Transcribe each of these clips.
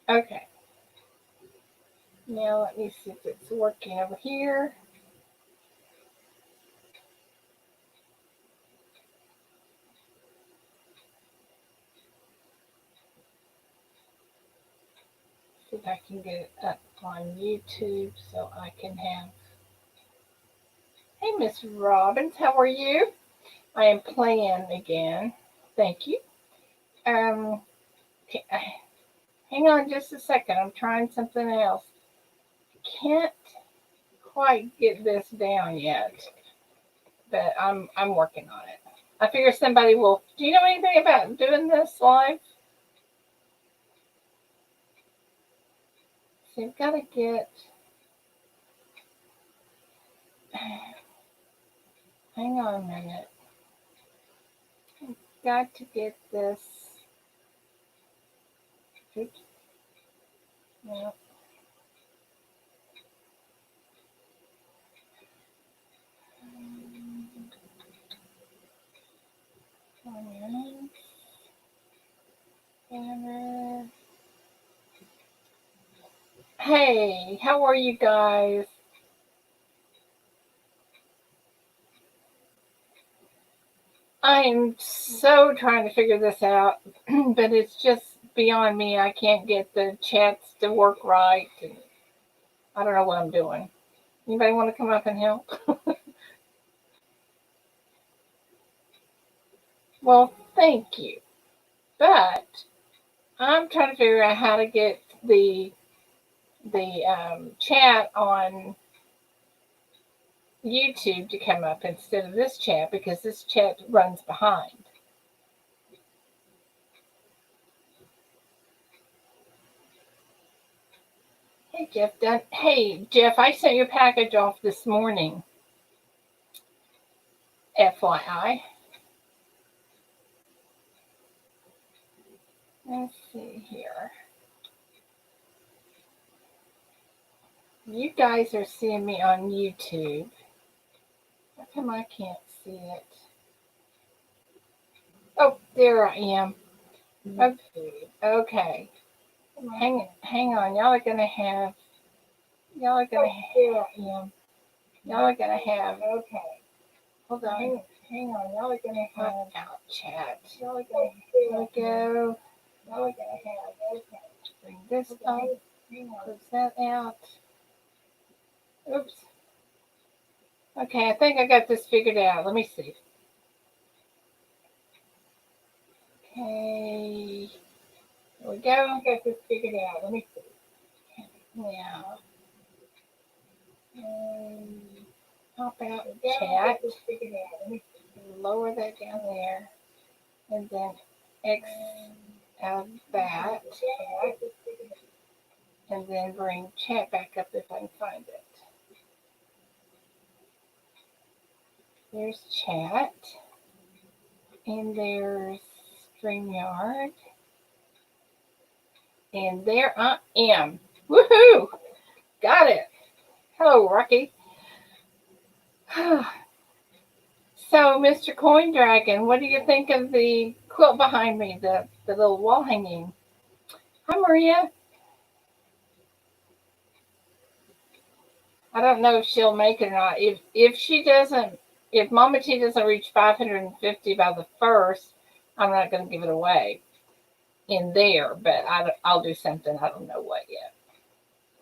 Okay. Now let me see if it's working over here. See if I can get it up on YouTube so I can have. Hey, Miss Robbins, how are you? I am playing again. Thank you. Um, hang on just a second. I'm trying something else. Can't quite get this down yet, but I'm working on it. I figure somebody will. Do you know anything about doing this live? So you've got to get. Hang on a minute. I've got to get this. Oops. No. Hey, how are you guys? I'm so trying to figure this out, but it's just beyond me. I can't get the chats to work right. And I don't know what I'm doing. Anybody want to come up and help? Well, thank you. But I'm trying to figure out how to get the chat on YouTube to come up instead of this chat because this chat runs behind. Hey Jeff, hey Jeff, I sent your package off this morning. FYI. Let's see here. You guys are seeing me on YouTube. How come I can't see it? Oh, there I am. Okay. Okay. Hang on. Y'all are gonna have. Y'all are gonna. There I am. Y'all are gonna have. Okay. Hold on. Hang on. Y'all are gonna have. Out chat. Y'all are gonna. There we go. Y'all are gonna have. Okay. Bring this up. Close that out. Oops. Okay, I think I got this figured out. Let me see. Okay. There we go. I got this figured out. Let me see. Now. Pop out chat. Lower that down there. And then X out of that. And then bring chat back up if I can find it. There's chat. And there's StreamYard. And there I am. Woohoo! Got it. Hello, Rocky. So, Mr. Coin Dragon, what do you think of the quilt behind me, the little wall hanging? Hi, Maria. I don't know if she'll make it or not. If she doesn't, if Mama T doesn't reach 550 by the first, I'm not going to give it away in there. But I'll do something. I don't know what yet.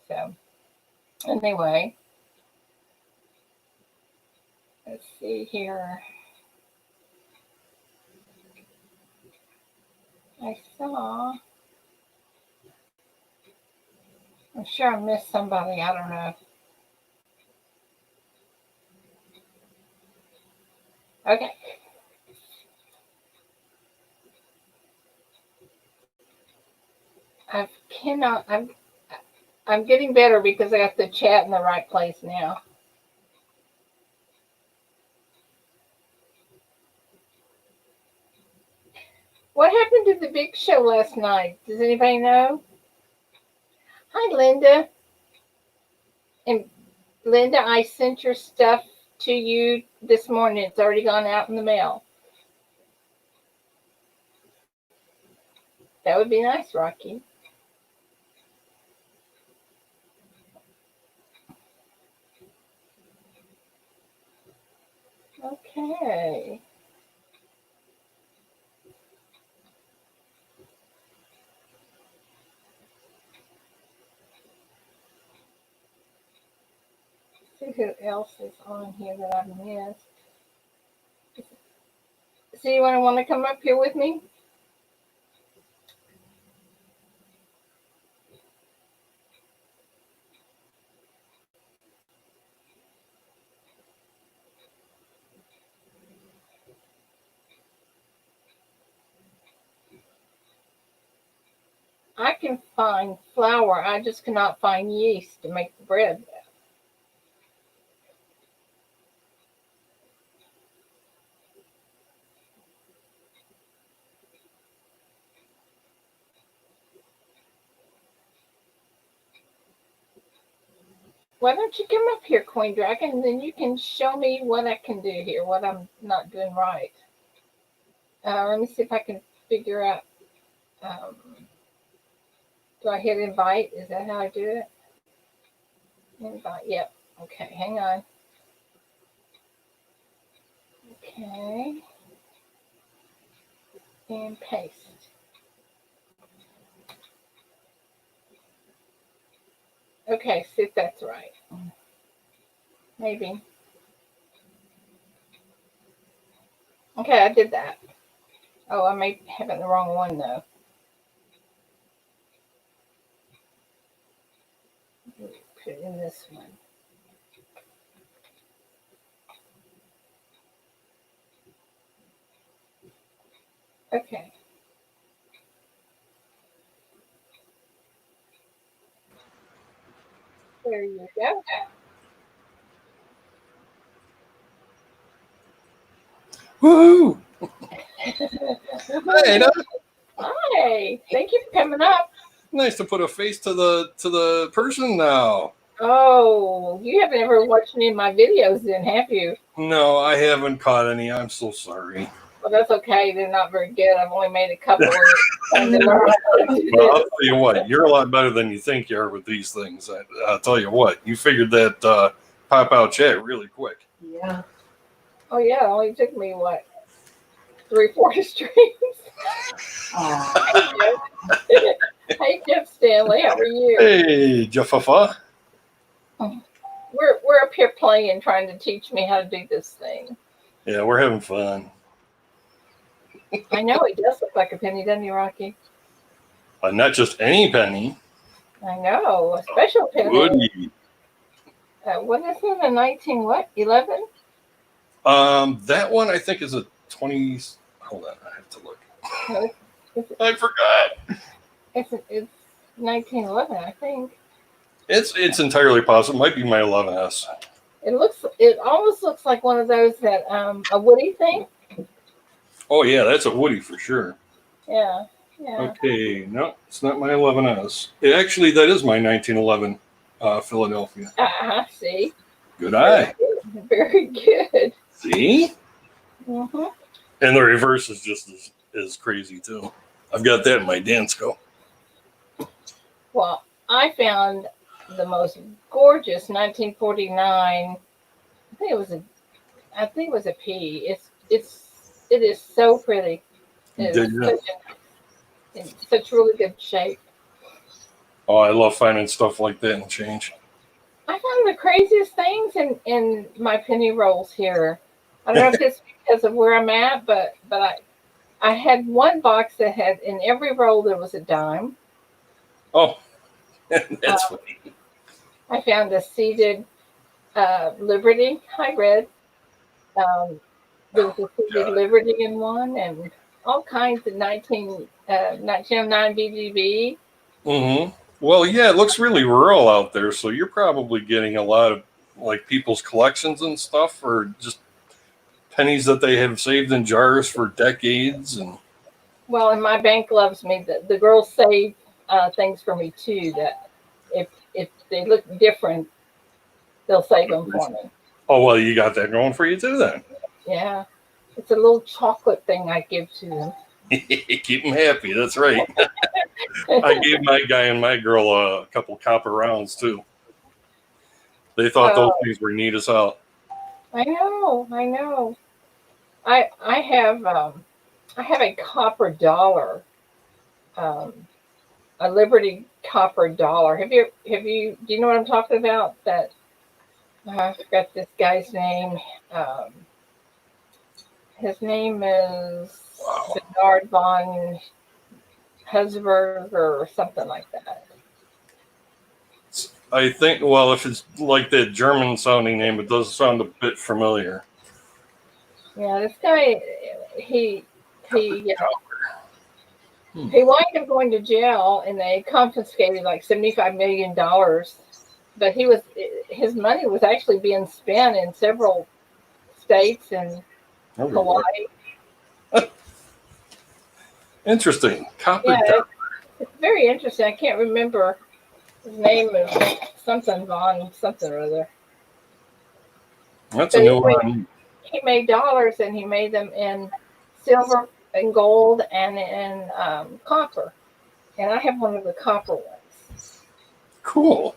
So anyway, let's see here. I saw. I'm sure I missed somebody. I don't know. Okay. I cannot. I'm getting better because I got the chat in the right place now. What happened to the big show last night? Does anybody know? Hi, Linda. And Linda, I sent your stuff to you this morning. It's already gone out in the mail. That would be nice, Rocky. Okay. See who else is on here that I've missed. See anyone want to come up here with me? I can find flour. I just cannot find yeast to make the bread. Why don't you come up here, Queen Dragon, and then you can show me what I can do here, what I'm not doing right. Let me see if I can figure out. Do I hit invite? Is that how I do it? Invite. Yep. Okay, hang on. Okay. And paste. Okay, see if that's right. Maybe. Okay, I did that. Oh, I may have it in the wrong one though. Put it in this one. Okay. There you go. Woohoo! Hey, Hi. Thank you for coming up. nice to put a face to the person now. Oh, you haven't ever watched any of my videos then, have you? No, I haven't caught any. I'm so sorry. Well, that's okay. They're not very good. I've only made a couple. Trying to learn how to do Well, I'll this. tell you what, you're a lot better than you think you are with these things. I'll tell you what, you figured that pop out chat really quick. Yeah. Oh yeah, it only took me what 3-4 streams. Hey Jeff Stanley, how are you? Hey, Jaffafa. We're up here playing, trying to teach me how to do this thing. Yeah, we're having fun. I know it does look like a penny, doesn't it, Rocky? Not just any penny. I know, a special penny. Woody. What is it? A 1911? That one I think is a 20. Hold on, I have to look. No, I forgot. it's 1911, I think. It's entirely possible. It might be my 11S. It almost looks like one of those that a Woody thing. Oh yeah, that's a Woody for sure. Yeah, yeah. Okay, no, it's not my 11S. Actually, that is my 1911 Philadelphia. See. Good eye. Very good. See? Mm-hmm. And the reverse is just as crazy too. I've got that in my Dansko. Well, I found the most gorgeous 1949. I think it was a P. It is so pretty. It is in such really good shape. Oh, I love finding stuff like that and change. I found the craziest things in my penny rolls here. I don't know if it's because of where I'm at, but I had one box that had in every roll there was a dime. Oh, that's funny. I found a seeded Liberty. Hi, Red. There was a seeded Liberty in one, and all kinds of 1909 BGB. Mm-hmm. Well, yeah, it looks really rural out there, so you're probably getting a lot of like people's collections and stuff, or just pennies that they have saved in jars for decades. And Well, and my bank loves me. The girls save things for me too. That if they look different, they'll save them for me. oh well, you got that going for you too then. Yeah, it's a little chocolate thing I give to them. Keep them happy. That's right. I gave my guy and my girl a couple copper rounds too. They thought those things were neat as hell. I know. I have a copper dollar, um, a Liberty copper dollar. Do you know what I'm talking about? That I forgot this guy's name. Um, his name is Wow. Bernard von Hesberg or something like that. I think, well, if it's like that German sounding name, it does sound a bit familiar. Yeah, this guy, he he Hmm. he wound up going to jail, and they confiscated like $75 million. But his money was actually being spent in several states and Everywhere. Hawaii. Interesting. Copper Yeah, dollar. it's very interesting. I can't remember his name is something Von something or other. That's But a new anyway, one. he made dollars, and he made them in silver and gold and in copper. And I have one of the copper ones. Cool.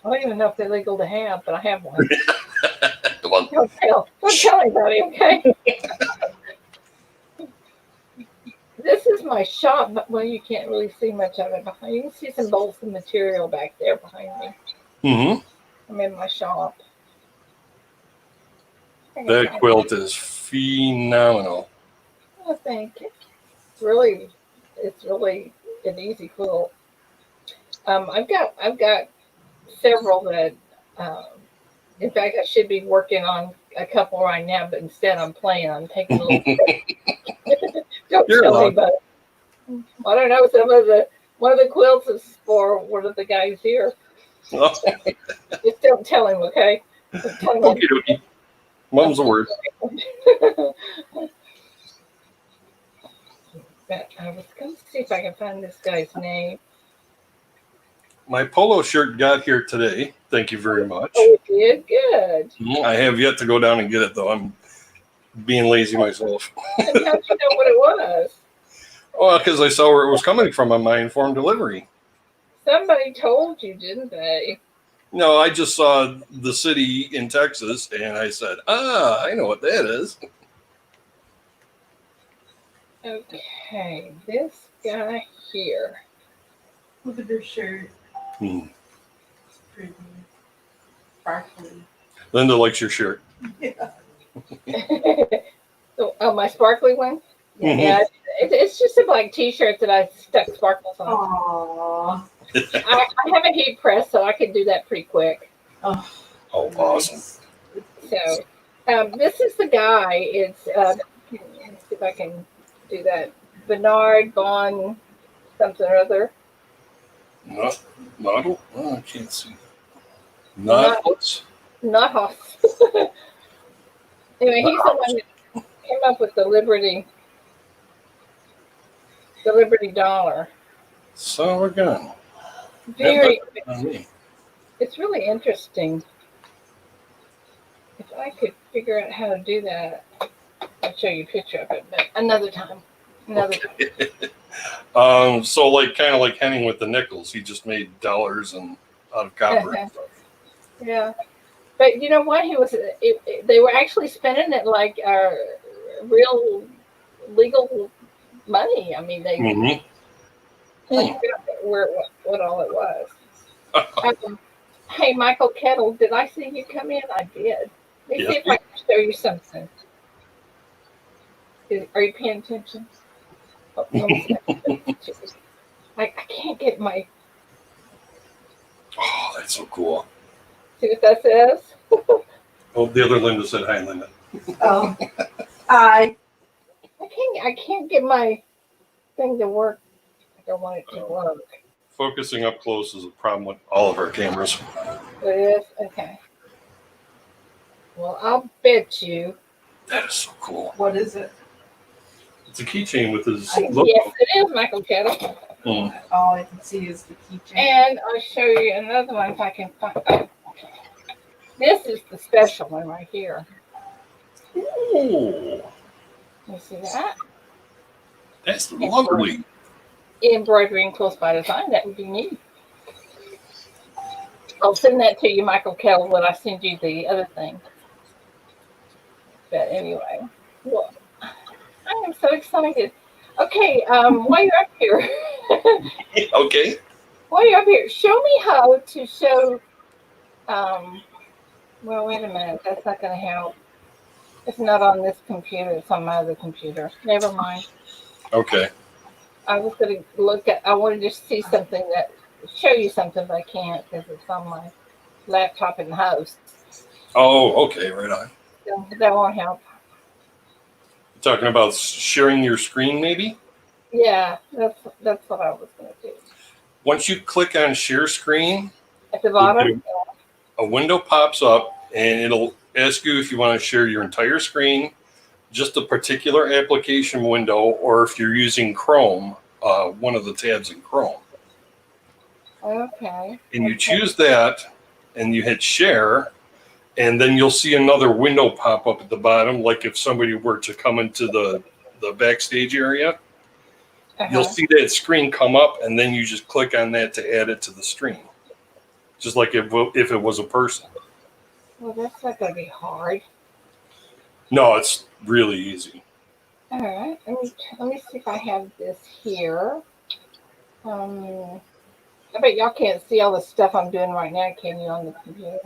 I don't even know if they're legal to have, but I have one. The one. Don't tell anybody, okay? This is my shop, but well, you can't really see much of it behind. You can see some bolts of material back there behind me. Mm-hmm. I'm in my shop. That quilt is phenomenal. Oh, thank you. It's really an easy quilt. I've got several that. Um, in fact, I should be working on a couple right now, but instead I'm playing. I'm taking a little. Don't You're tell allowed. anybody. I don't know. One of the quilts is for one of the guys here. Oh, Just don't tell him, okay? Don't tell him. okie dokie. Mum's the word. But I was going to see if I can find this guy's name. My polo shirt got here today. Thank you very much. Oh, it did? Good. I have yet to go down and get it, though. I'm being lazy myself. And how'd you know what it was? Oh, because I saw where it was coming from on my informed delivery. Somebody told you, didn't they? No, I just saw the city in Texas, and I said, I know what that is. Okay, this guy here. Look at this shirt. Hmm. It's pretty sparkly. Linda likes your shirt. Yeah. Oh, my sparkly one? Mhm. Yeah, it's just a black t-shirt that I stuck sparkles on. Aww. I have a heat press, so I can do that pretty quick. Oh, Oh, awesome. So, this is the guy. It's let's see if I can do that. Bernard von something or other. Model? Oh, I can't see. Nautilus? Not Hoff. Anyway, he's the one that came up with the Liberty dollar. So we're gone. Very, On me. it's really interesting. If I could figure out how to do that, I'll show you a picture of it, but another time. Another time. So like kind of like Henning with the nickels, he just made dollars and out of copper. Yeah, but you know what? They were actually spending it like real legal money. I mean, they Mhm. I forgot what all it was. Hey, Michael Kettle, did I see you come in? I did. Let me see if I can show you something. Are you paying attention? Oh, no, I can't get my. Oh, that's so cool. See what that says? Oh, the other Linda said hi, Linda. oh. Hi. I can't get my thing to work. I don't want it to work. Focusing up close is a problem with all of our cameras. It is? Okay. Well, I'll bet you. That is so cool. What is it? It's a keychain with his Yes, logo. it is Michael Kettle. Mm. All I can see is the keychain. And I'll show you another one if I can find. Oh. This is the special one right here. Oh, You see that? that's lovely. Embroidery and close by design. That would be neat. I'll send that to you, Michael Kettle, when I send you the other thing. But anyway, well, I'm so excited. Okay, while you're up here, Okay. while you're up here, show me how to show. Well, wait a minute. That's not going to help. It's not on this computer. It's on my other computer. Never mind. Okay. I was going to look at. I wanted to see something that show you something, but I can't because it's on my laptop in the house. Oh, okay. Right on. So that won't help. Talking about sharing your screen, maybe? Yeah, that's what I was going to do. Once you click on share screen, At the bottom. a window pops up and it'll ask you if you want to share your entire screen, just a particular application window, or if you're using Chrome, one of the tabs in Chrome. Okay. And you choose that and you hit share, and then you'll see another window pop up at the bottom, like if somebody were to come into the backstage area. You'll see that screen come up, and then you just click on that to add it to the stream, just like if it was a person. Well, that's not going to be hard. No, it's really easy. All right. Let me see if I have this here. I bet y'all can't see all the stuff I'm doing right now, can you, on the computer?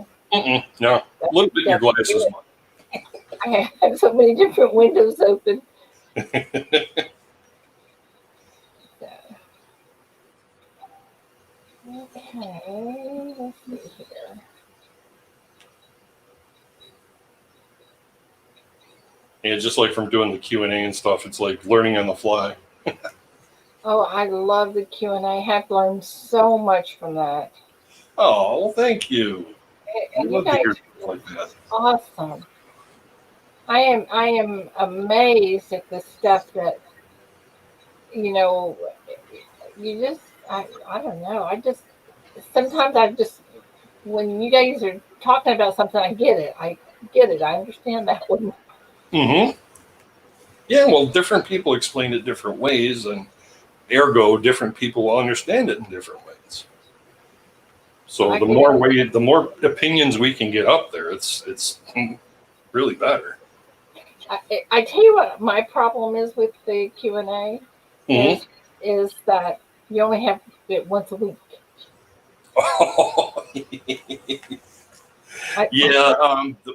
No, look at your glasses. I have so many different windows open. Okay, let's see here. Yeah, just like from doing the Q&A and stuff, it's like learning on the fly. Oh, I love the Q&A. I have learned so much from that. Oh, well, thank you. I And you love to guys hear things like that. awesome. I am amazed at the stuff that, you know, you just, I don't know. Sometimes when you guys are talking about something, I get it. I understand that one. Mm-hmm. Yeah, well, different people explain it different ways, and ergo, different people will understand it in different ways. So the more opinions we can get up there, it's really better. I tell you what, my problem is with the Q&A is that you only have it once a week.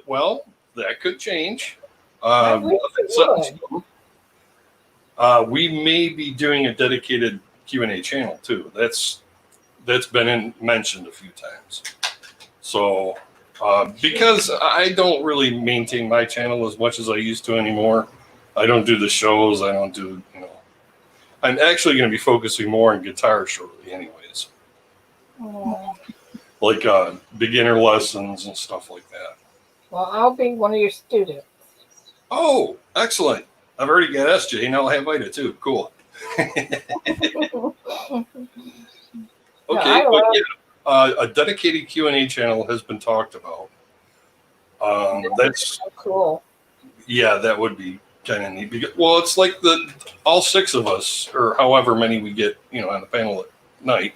Well, that could change. I wish it would. We may be doing a dedicated Q&A channel too. That's been mentioned a few times. So because I don't really maintain my channel as much as I used to anymore. I don't do the shows. I don't do, I'm actually going to be focusing more on guitar shortly anyways. Like beginner lessons and stuff like that. Well, I'll be one of your students. Oh, excellent. I've already got SJ. Now I have Ida too. Cool. Okay, a dedicated Q&A channel has been talked about. That's so cool. Yeah, that would be kind of neat. Because, well, it's like all six of us, or however many we get, on the panel at night.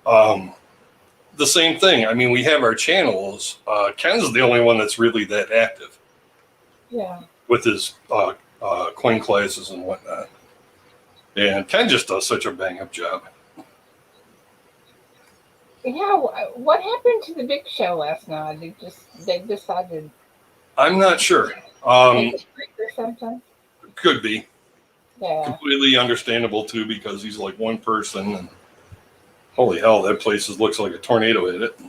The same thing. I mean, we have our channels. Ken's the only one that's really that active. Yeah. With his coin classes and whatnot. And Ken just does such a bang-up job. Yeah, what happened to the big show last night? They decided. I'm not sure. Or something. Could be. Yeah. Completely understandable too, because he's like one person, and holy hell, that place looks like a tornado hit it.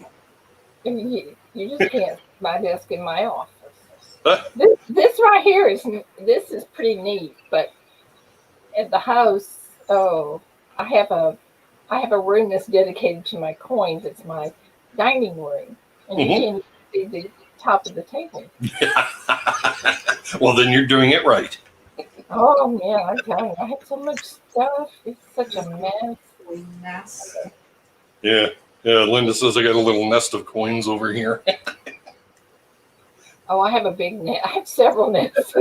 You just can't see my desk in my office. This right here is pretty neat, but at the house, I have a room that's dedicated to my coins. It's my dining room, and you can't see the top of the table. Well, then you're doing it right. Oh man, I'm telling you, I have so much stuff. It's such a mess. Yeah. Linda says I got a little nest of coins over here. Oh, I have a big net. I have several nests.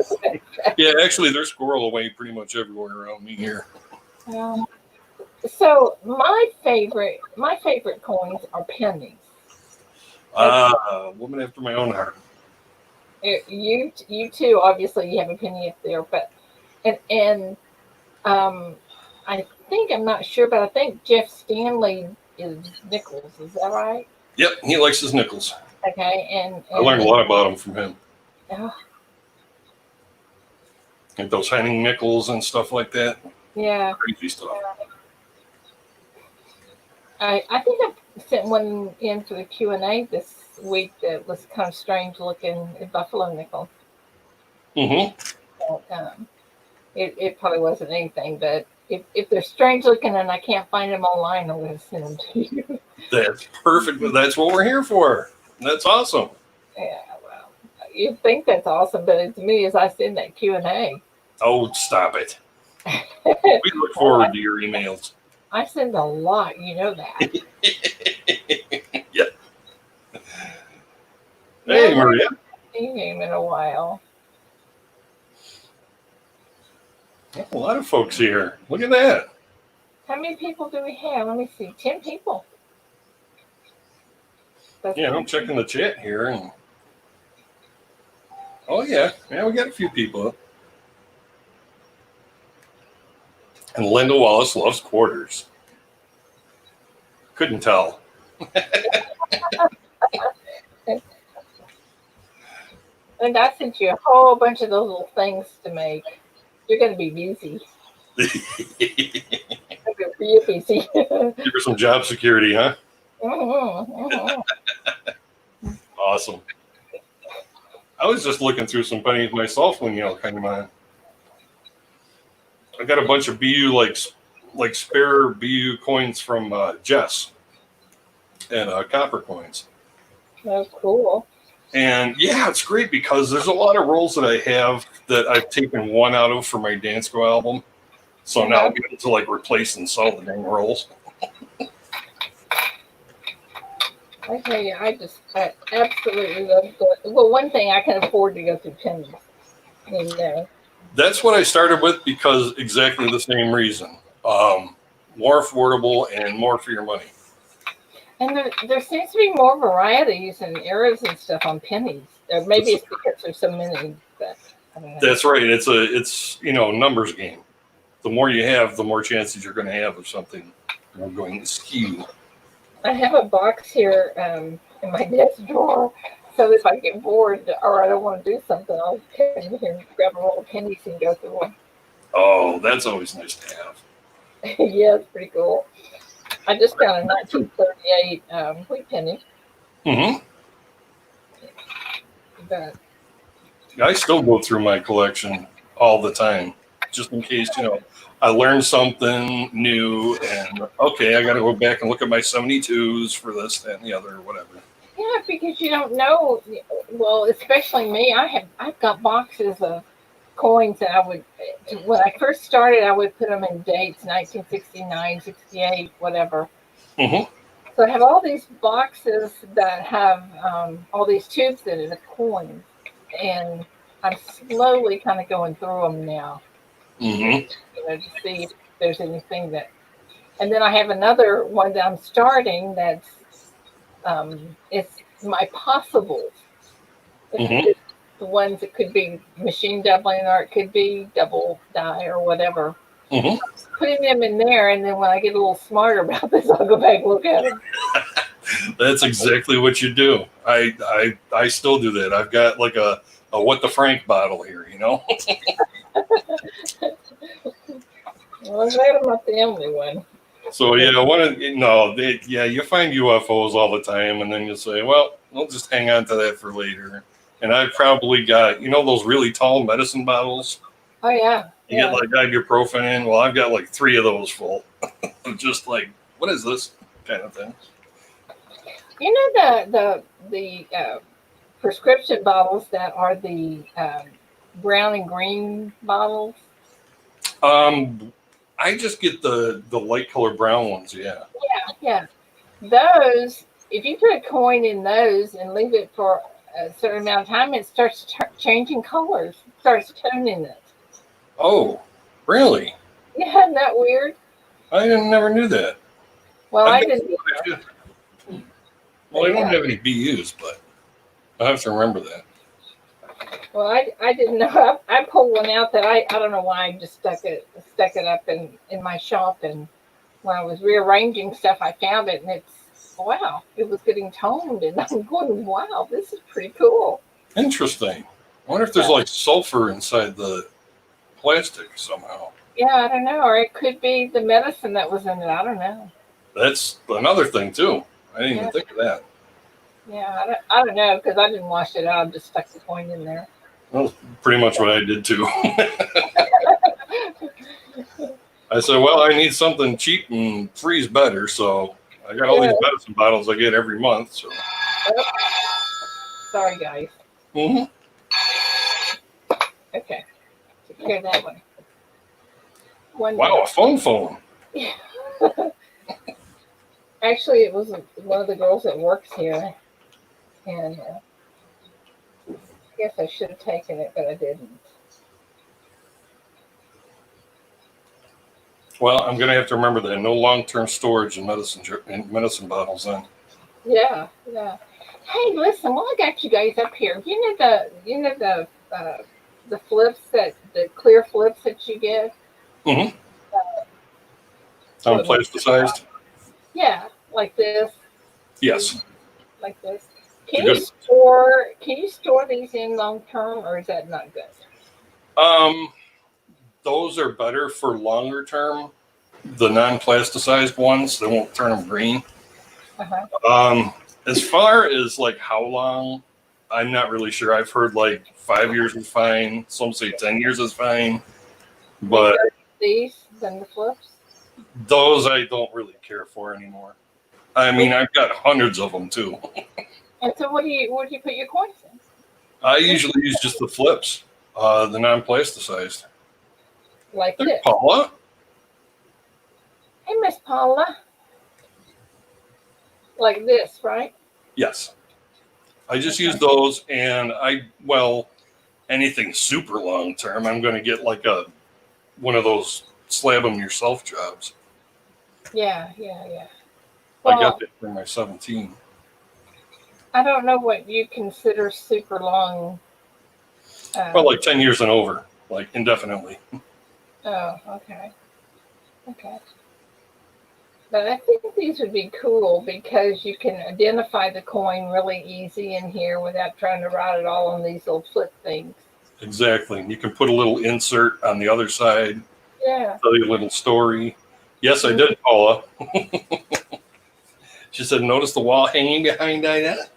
Yeah, actually, they're squirrel away pretty much everywhere around me here. So my favorite coins are pennies. Woman after my own heart. You too. Obviously, you have a penny up there, but And I think, I'm not sure, but I think Jeff Stanley is nickels. Is that right? Yep, he likes his nickels. Okay, and I learned a lot about them from him. Oh, Like those Henning nickels and stuff like that. yeah, Crazy stuff. I think I sent one in for the Q&A this week that was kind of strange looking, a buffalo nickel. Mm-hmm. So, it probably wasn't anything, but if they're strange looking and I can't find them online, I'm going to send them to you. That's perfect. That's what we're here for. That's awesome. Yeah, well, you think that's awesome, but to me, as I send that Q&A, Oh, stop it. We look forward to your emails. I send a lot, you know that. Yeah. Hey, Maria. Seen him in a while. A lot of folks here. Look at that. How many people do we have? Let me see. 10 people. That's Yeah, I'm checking the chat here. And oh, yeah. Yeah, we got a few people. And Linda Wallace loves quarters. Couldn't tell. And I sent you a whole bunch of those little things to make. You're going to be busy. You're real busy. Give her some job security, huh? Mhm. Awesome. I was just looking through some pennies myself when y'all came on. I got a bunch of BU like spare BU coins from Jess and copper coins. That's cool. And yeah, it's great because there's a lot of rolls that I have that I've taken one out of for my Dansko album. So now I'll be able to like replace and sell the dang rolls. I tell you, I absolutely love going. Well, one thing, I can afford to go through pennies. You know. That's what I started with because exactly the same reason. More affordable and more for your money. And there seems to be more varieties and eras and stuff on pennies. Or maybe it's because there's so many. But I don't know. That's right. It's numbers game. The more you have, the more chances you're going to have of something going to skew. I have a box here in my desk drawer. So if I get bored or I don't want to do something, I'll come in here and grab a roll of pennies and go through them. Oh, that's always nice to have. Yeah, it's pretty cool. I just got a 1938 wheat penny. Mm-hmm. But I still go through my collection all the time, just in case, I learned something new and okay, I got to go back and look at my 72s for this, that, and the other, or whatever. yeah, because you don't know. Well, especially me, I've got boxes of coins that I would, when I first started, I would put them in dates, 1969, 68, whatever. Mm-hmm. So I have all these boxes that have all these tubes in it of coins, and I'm slowly kind of going through them now, Mm-hmm. to see if there's anything that. And then I have another one that I'm starting that's it's my possibles. Mm-hmm. It's the ones that could be machine doubling or it could be double die or whatever. Mm-hmm. Putting them in there, and then when I get a little smarter about this, I'll go back and look at them. That's exactly what you do. I still do that. I've got like a What the Frank bottle here, Well, I'm glad I'm not the only one. So yeah, you find UFOs all the time, and then you say, well, we'll just hang on to that for later. And I've probably got those really tall medicine bottles. Oh yeah. You get like ibuprofen in. Well, I've got like 3 of those full. Just like, what is this kind of thing? You know the prescription bottles that are the brown and green bottles. I just get the light colored brown ones. Yeah. Yeah. Those, if you put a coin in those and leave it for a certain amount of time, it starts changing colors. It starts toning it. Oh, really? Yeah, isn't that weird? I never knew that. Well, I I've got didn't. Well, I don't have any BUs, but I have to remember that. Well, I didn't know. I pulled one out that I don't know why I just stuck it up in my shop, and when I was rearranging stuff, I found it, and wow, it was getting toned, and I'm going, wow, this is pretty cool. Interesting. I wonder if there's like sulfur inside the plastic somehow. Yeah, I don't know, or it could be the medicine that was in it. I don't know. That's another thing too. I didn't Yeah. even think of that. Yeah, I don't know because I didn't wash it out. I just stuck the coin in there. That was pretty much what I did too. I said, well, I need something cheap and freeze better, so I got all these medicine bottles I get every month. So, Sorry, guys. Mhm. Okay, take care of that one. Wow, a phone. Actually, it was one of the girls that works here, and I guess I should have taken it, but I didn't. Well, I'm gonna have to remember that no long-term storage in medicine bottles. Then. Yeah. Hey, listen, while I got you guys up here, the flips the clear flips that you get. Mm-hmm. Plasticized. Yeah, like this. Yes. Like this. Can you store these in long term, or is that not good? Those are better for longer term. The non-plasticized ones, they won't turn them green. Uh-huh. As far as like how long, I'm not really sure. I've heard like 5 years is fine. Some say 10 years is fine. But these than the flips. Those I don't really care for anymore. I mean, I've got hundreds of them too. And so, where do you put your coins in? I usually use just the flips, the non-plasticized. Like There's this. Paula. Hey, Miss Paula. Like this, right? Yes. I just use those, and anything super long term, I'm going to get like one of those slab them yourself jobs. Yeah. I got that for my 17. I don't know what you consider super long. Like 10 years and over, like indefinitely. Oh, okay. But I think these would be cool because you can identify the coin really easy in here without trying to write it all on these little flip things. Exactly. You can put a little insert on the other side. Yeah. Tell you a little story. Yes, I did, Paula. She said, notice the wall hanging behind that?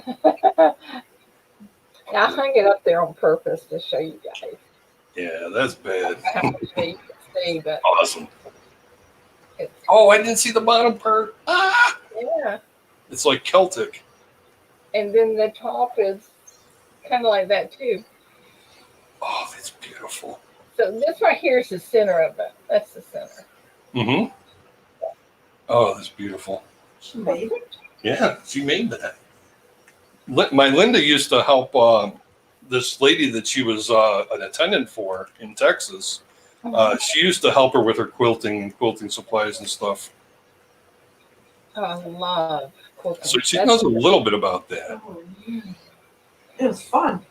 I hung it up there on purpose to show you guys. Yeah, that's bad. How much you can see, but Awesome. I didn't see the bottom part. Ah! Yeah. It's like Celtic. And then the top is kind of like that too. Oh, that's beautiful. So this right here is the center of it. That's the center. Mm-hmm. Oh, that's beautiful. She made it? Yeah, she made that. My Linda used to help this lady that she was an attendant for in Texas. She used to help her with her quilting supplies and stuff. I love quilting. So she knows a little bit about that. Oh, yeah. It was fun.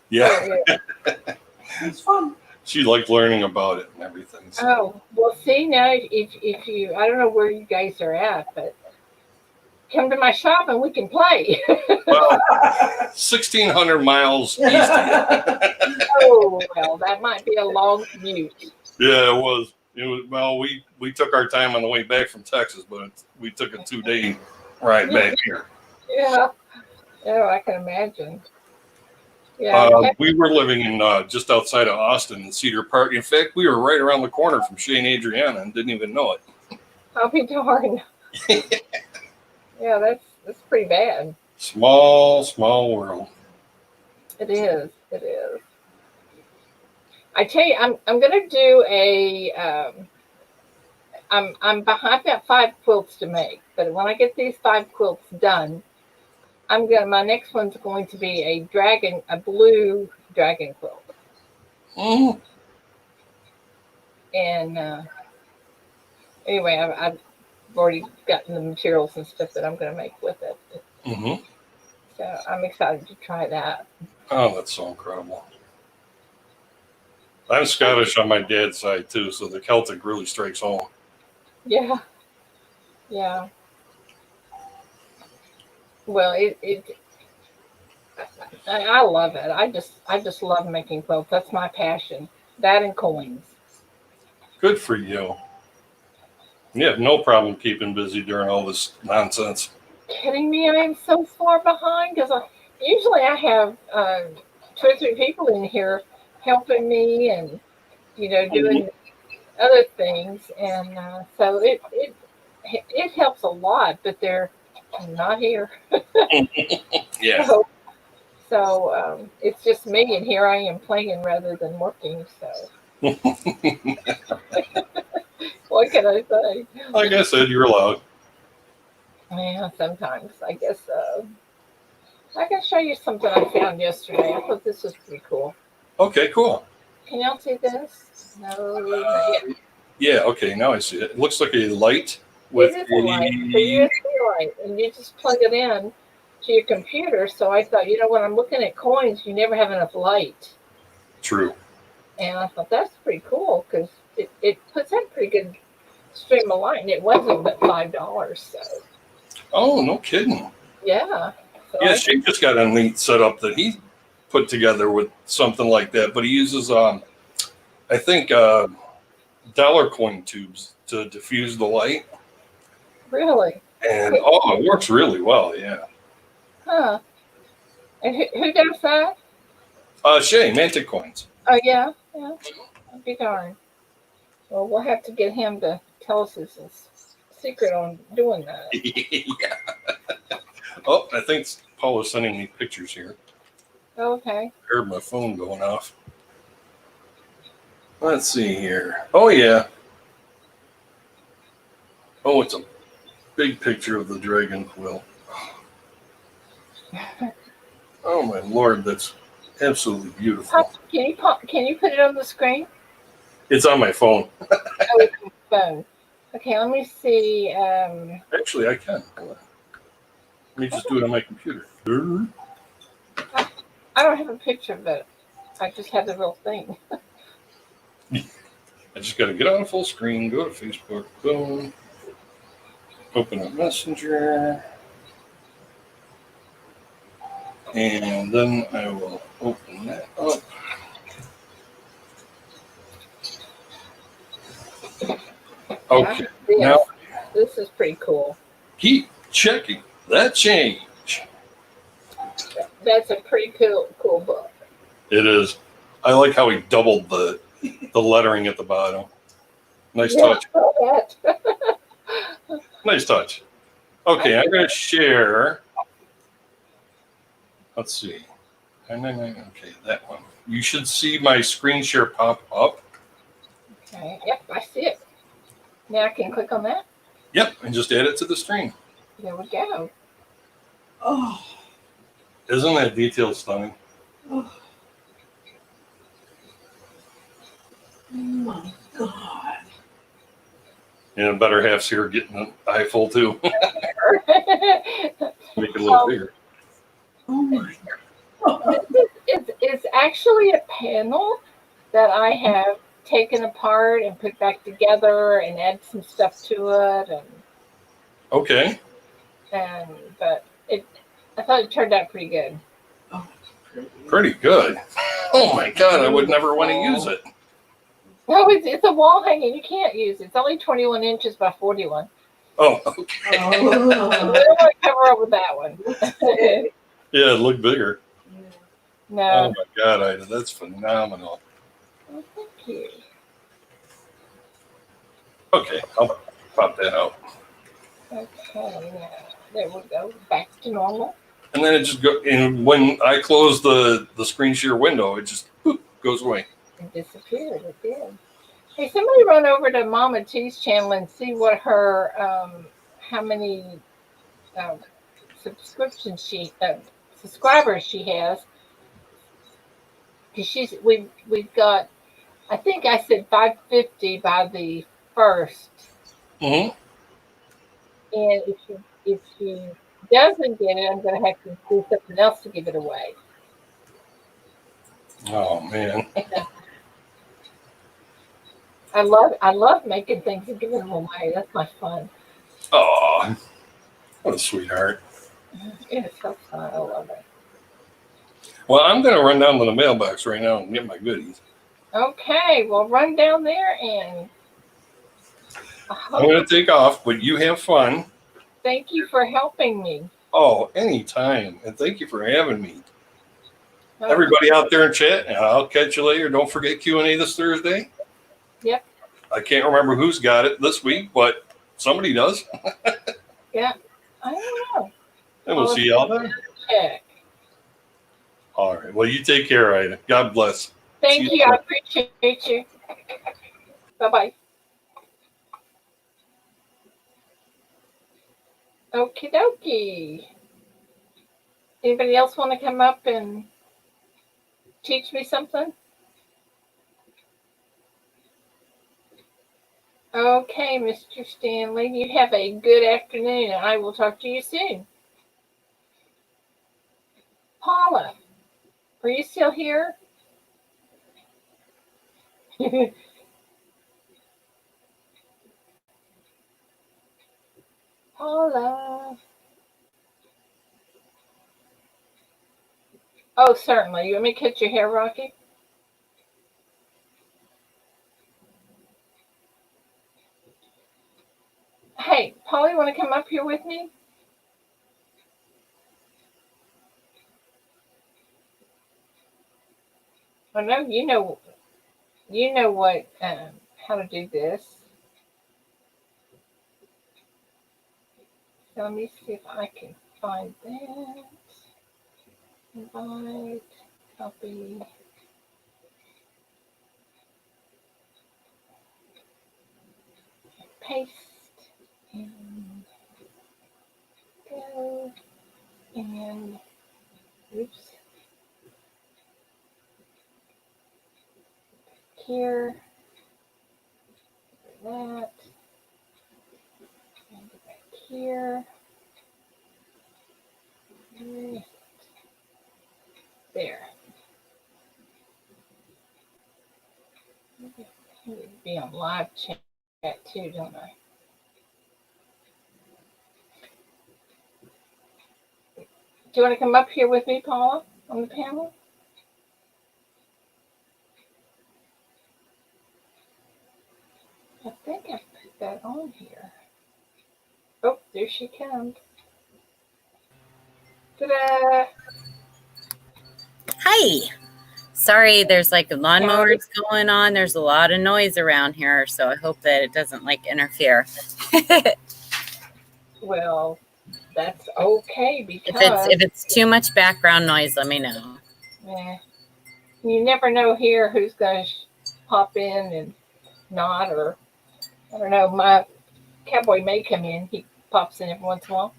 Yeah. It was fun. She liked learning about it and everything. So. Oh, well, see, now if you, I don't know where you guys are at, but come to my shop and we can play. Well, 1,600 miles east of you. Oh, well, that might be a long commute. Yeah, it was. Well, we took our time on the way back from Texas, but we took a 2-day ride back here. Yeah. Oh, I can imagine. Yeah. We were living in just outside of Austin in Cedar Park. In fact, we were right around the corner from Shay and Adriana and didn't even know it. I'll be darned. Yeah, that's pretty bad. Small world. It is. I tell you, I'm gonna do I've got 5 quilts to make, but when I get these 5 quilts done, my next one's going to be a blue dragon quilt. Mm. And anyway, I've already gotten the materials and stuff that I'm going to make with it. Mm-hmm. So I'm excited to try that. Oh, that's so incredible. I'm Scottish on my dad's side too, so the Celtic really strikes home. Yeah, yeah. Well, I love it. I just love making quilts. That's my passion. That and coins. Good for you. You have no problem keeping busy during all this nonsense. Kidding me? I am so far behind because usually I have 2 or 3 people in here helping me and doing other things, and so it helps a lot. But they're not here, Yeah. so it's just me, and here I am playing rather than working. So what can I say? Like I said, you're allowed. Yeah, sometimes I guess so. I can show you something I found yesterday. I thought this was pretty cool. Okay, cool. Can y'all see this? No, not yet. Yeah, okay, now I see it. It looks like a light with It is a light. It's a USB light, and you just plug it in to your computer. So I thought, when I'm looking at coins, you never have enough light. True. And I thought that's pretty cool because it puts out a pretty good stream of light, and it wasn't but $5. So Oh, no kidding. yeah. So Yeah, she just got a neat setup that he put together with something like that, but he uses I think dollar coin tubes to diffuse the light. really, And it works really well, yeah. huh? And who does that? Shay, Mantic Coins. Oh yeah. I'll be darned. Well, we'll have to get him to tell us his secret on doing that. Yeah. Oh, I think Paul is sending me pictures here. Okay. I heard my phone going off. Let's see here. Oh, yeah. Oh, it's a big picture of the dragon quill. Oh, my Lord, that's absolutely beautiful. Can you put it on the screen? It's on my phone. Oh, it's on the phone. Okay, let me see. Actually, I can. Hold on. Let me just do it on my computer. I don't have a picture of it. I just have the real thing. I just got to get on full screen, go to Facebook, boom, open up Messenger, and then I will open that up. Okay, now This is pretty cool. keep checking that change. That's a pretty cool book. It is. I like how he doubled the lettering at the bottom. Nice Yeah, touch. I saw that. Nice touch. Okay, I'm going to share. Let's see. Okay, that one. You should see my screen share pop up. Okay. Yep, I see it. Now I can click on that. Yep, and just add it to the stream. There we go. Oh, Isn't that detail stunning? oh my God. And the better half's here getting an eye full too. Make it a little bigger. Oh my God. It's actually a panel that I have taken apart and put back together and add some stuff to it, Okay. but I thought it turned out pretty good. Pretty good. Oh my God, I would never want to use it. No, it's a wall hanging. You can't use it. It's only 21 inches by 41. Oh, okay. I'm Oh. gonna cover up with that one. Yeah, it looked bigger. Oh No. my God, Ida, that's phenomenal. Oh, thank you. Okay, I'll pop that out. Okay, now there we go. Back to normal. And then it just go. And when I close the screen share window, it just boop, goes away. It disappeared. It did. Hey, somebody run over to Mama T's channel and see what her how many subscribers she has. Because we've got, I think I said 550 by the 1st. Mm-hmm. And if you doesn't get it, I'm going to have to do something else to give it away. Oh man. I love making things and giving them away. That's my fun. Oh, what a sweetheart. It is so fun. I love it. Well, I'm going to run down to the mailbox right now and get my goodies. Okay, well, run down there and I'm going to take off, but you have fun. Thank you for helping me. Oh, anytime. And thank you for having me. Everybody out there in chat, and I'll catch you later. Don't forget Q&A this Thursday. Yep. I can't remember who's got it this week, but somebody does. Yeah. I don't know. And we'll see y'all then. Check. All right. Well, you take care, Ida. God bless. Thank you. I appreciate you. Bye-bye. Okie dokie. Anybody else want to come up and teach me something? Okay, Mr. Stanley, you have a good afternoon, and I will talk to you soon. Paula, are you still here? Paula. Oh, certainly. You want me to cut your hair, Rocky? Hey, Paula, you want to come up here with me? I know you know what how to do this. So let me see if I can find that. Invite, copy. Paste and go and oops. Here, that, and go back here. There. I need to be on live chat too, don't I? Do you want to come up here with me, Paula, on the panel? I think I put that on here. Oh, there she comes. Ta-da! Hi. Sorry, there's like lawnmowers going on. There's a lot of noise around here, so I hope that it doesn't like interfere. Well, that's okay because if it's too much background noise, let me know. You never know here who's going to pop in and not, or I don't know. My cowboy may come in. He pops in every once in a while.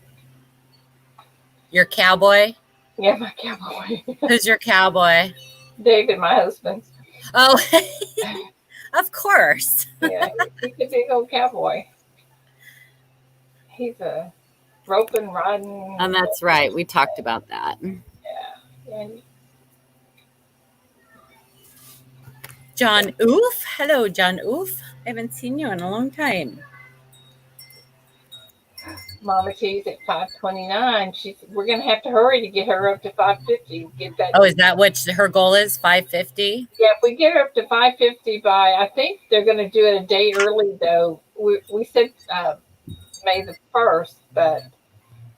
Your cowboy? Yeah, my cowboy. Who's your cowboy? David, my husband. Oh, of course. Yeah, he's a big old cowboy. He's a roping, riding. And that's right. We talked about that. Yeah. John Oof. Hello, John Oof. I haven't seen you in a long time. Mama T's at 529. We're gonna have to hurry to get her up to 550. Get that. Oh, is that what her goal is? 550? Yeah, if we get her up to 550 by, I think they're gonna do it a day early though. We said May the 1st, but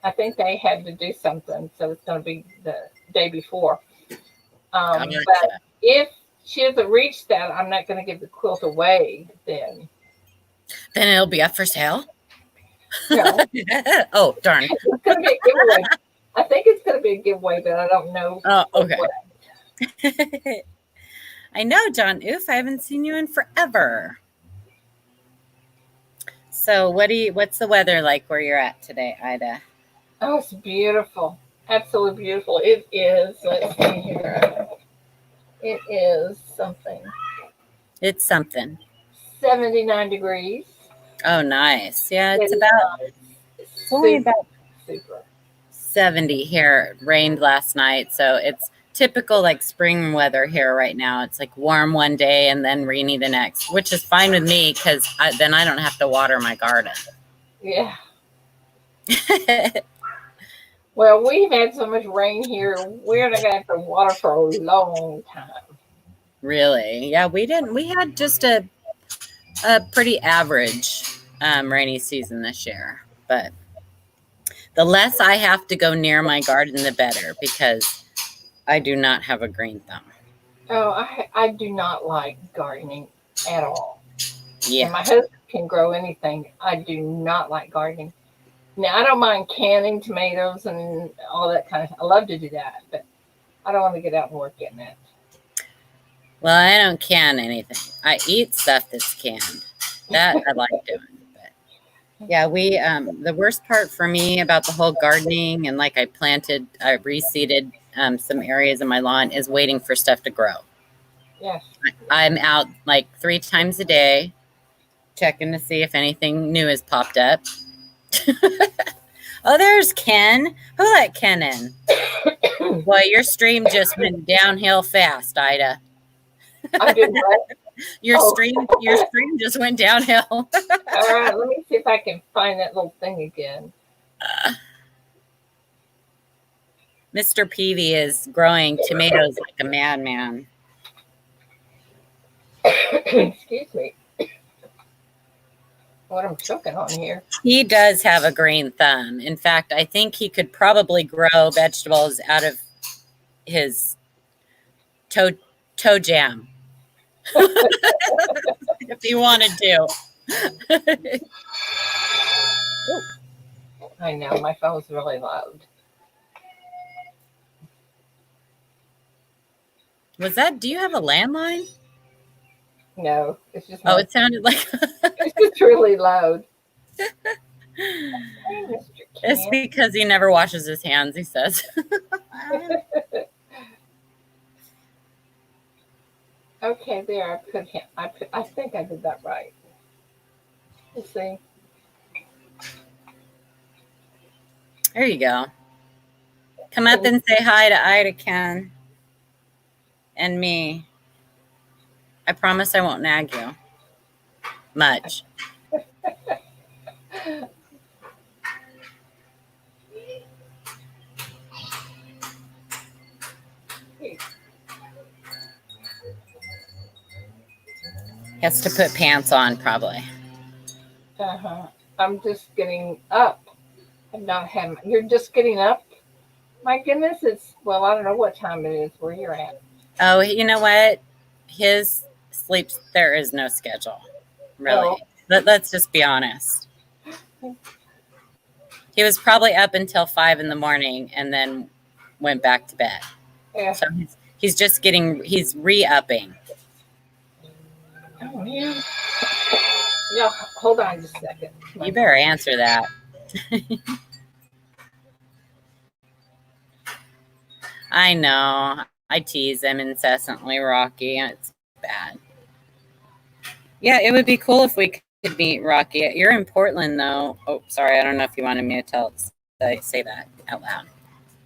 I think they had to do something, so it's gonna be the day before. But if she doesn't reach that, I'm not gonna give the quilt away then. Then it'll be up for sale? No. Oh, darn. It's gonna be a giveaway. I think it's gonna be a giveaway, but I don't know. Oh, okay. I know, John Oof. I haven't seen you in forever. So what's the weather like where you're at today, Ida? Oh, it's beautiful. Absolutely beautiful. It is. Let's see here. It is something. It's something. 79 degrees. Oh, nice. Yeah, it's It's about only about super. 70 here. It rained last night, so it's typical like spring weather here right now. It's like warm one day and then rainy the next, which is fine with me because then I don't have to water my garden. Yeah. Well, we've had so much rain here. We're not gonna have to water for a long time. Really? Yeah, we didn't. We had just a pretty average rainy season this year, but the less I have to go near my garden, the better, because I do not have a green thumb. Oh, I do not like gardening at all. Yeah. And my husband can grow anything. I do not like gardening. Now, I don't mind canning tomatoes and all that kind of stuff. I love to do that, but I don't want to get out and work in it. Well, I don't can anything. I eat stuff that's canned. That I like doing. But yeah, we the worst part for me about the whole gardening and like I reseeded some areas of my lawn is waiting for stuff to grow. Yes. I'm out like 3 times a day checking to see if anything new has popped up. Oh, there's Ken. Who let Ken in? Boy, your stream just went downhill fast, Ida. I did not. Your Oh. stream just went downhill. All right, let me see if I can find that little thing again. Mr. Peavy is growing tomatoes like a madman. Excuse me. What I'm choking on here. He does have a green thumb. In fact, I think he could probably grow vegetables out of his toe jam if he wanted to. I know, my phone's really loud. Do you have a landline? No, it's just Oh, it sounded like it's just really loud. Hey, Mr. it's Ken. because he never washes his hands, he says. Okay, there. I put him. I think I did that right. Let's see. There you go. Come up and say hi to Ida, Ken, and me. I promise I won't nag you much. He has to put pants on, probably. I'm just getting up. I'm not having. You're just getting up. My goodness, well, I don't know what time it is where you're at. Oh, you know what? His sleeps. There is no schedule, really. Oh. Let's just be honest. He was probably up until 5 a.m. and then went back to bed. Yeah. So he's re-upping. Oh, yeah. Yeah, hold on just a second. You better answer that. I know. I tease him incessantly, Rocky. It's bad. Yeah, it would be cool if we could meet, Rocky. You're in Portland, though. Oh, sorry. I don't know if you wanted me to say that out loud.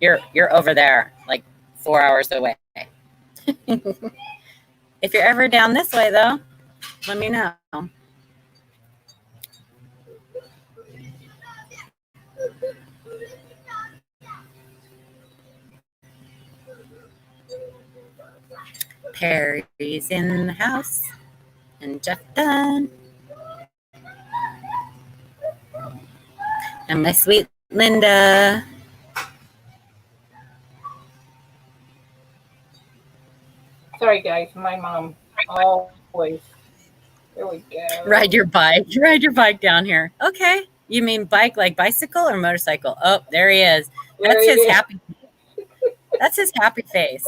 You're over there, like 4 hours away. If you're ever down this way, though, let me know. Perry's in the house, and Jeff Dunn, and my sweet Linda. Sorry, guys. My mom always. There we go. Ride your bike down here. Okay. You mean bike like bicycle or motorcycle? Oh, there he is. That's his happy. That's his happy face.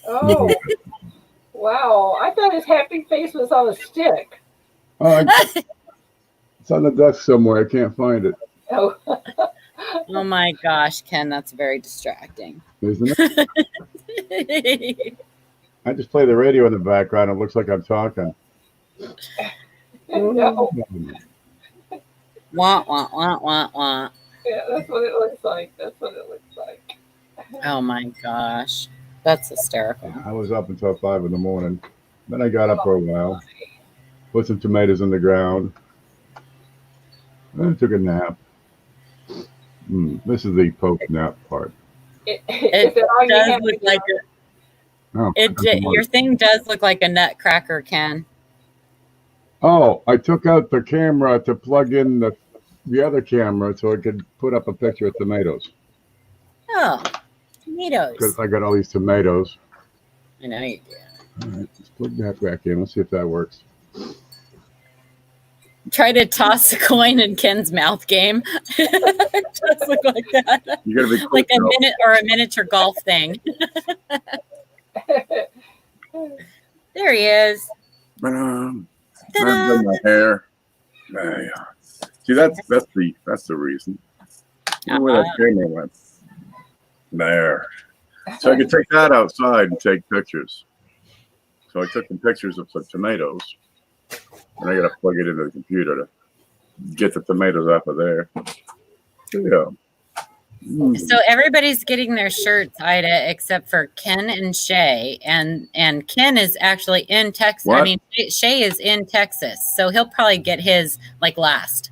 Oh, wow. I thought his happy face was on a stick. Oh, it's on the desk somewhere. I can't find it. Oh, Oh my gosh, Ken, that's very distracting. Isn't it? I just play the radio in the background. It looks like I'm talking. no. Wah, wah, wah, wah, wah. Yeah, that's what it looks like. That's what it looks like. Oh my gosh. That's hysterical. I was up until 5 in the morning. Then I got up for a while, put some tomatoes in the ground, and took a nap. This is the post nap part. Is It it all you does have look to like do? Oh, your thing does look like a nutcracker, Ken. oh, I took out the camera to plug in the other camera so I could put up a picture of tomatoes. Oh, Because tomatoes. I got all these tomatoes. I know you do. All right, let's plug that back in. Let's see if that works. Try to toss a coin in Ken's mouth game. It does look like that. You got to be Like quick, a miniature golf thing. There he is. I've Ta-da! done my hair. Yeah. See, that's the reason. Where that camera went. There. So I could take that outside and take pictures. So I took some pictures of some tomatoes, and I got to plug it into the computer to get the tomatoes off of there. Yeah. So everybody's getting their shirts, Ida, except for Ken and Shay. And Ken is actually in Texas. What? I mean, Shay is in Texas, so he'll probably get his like last.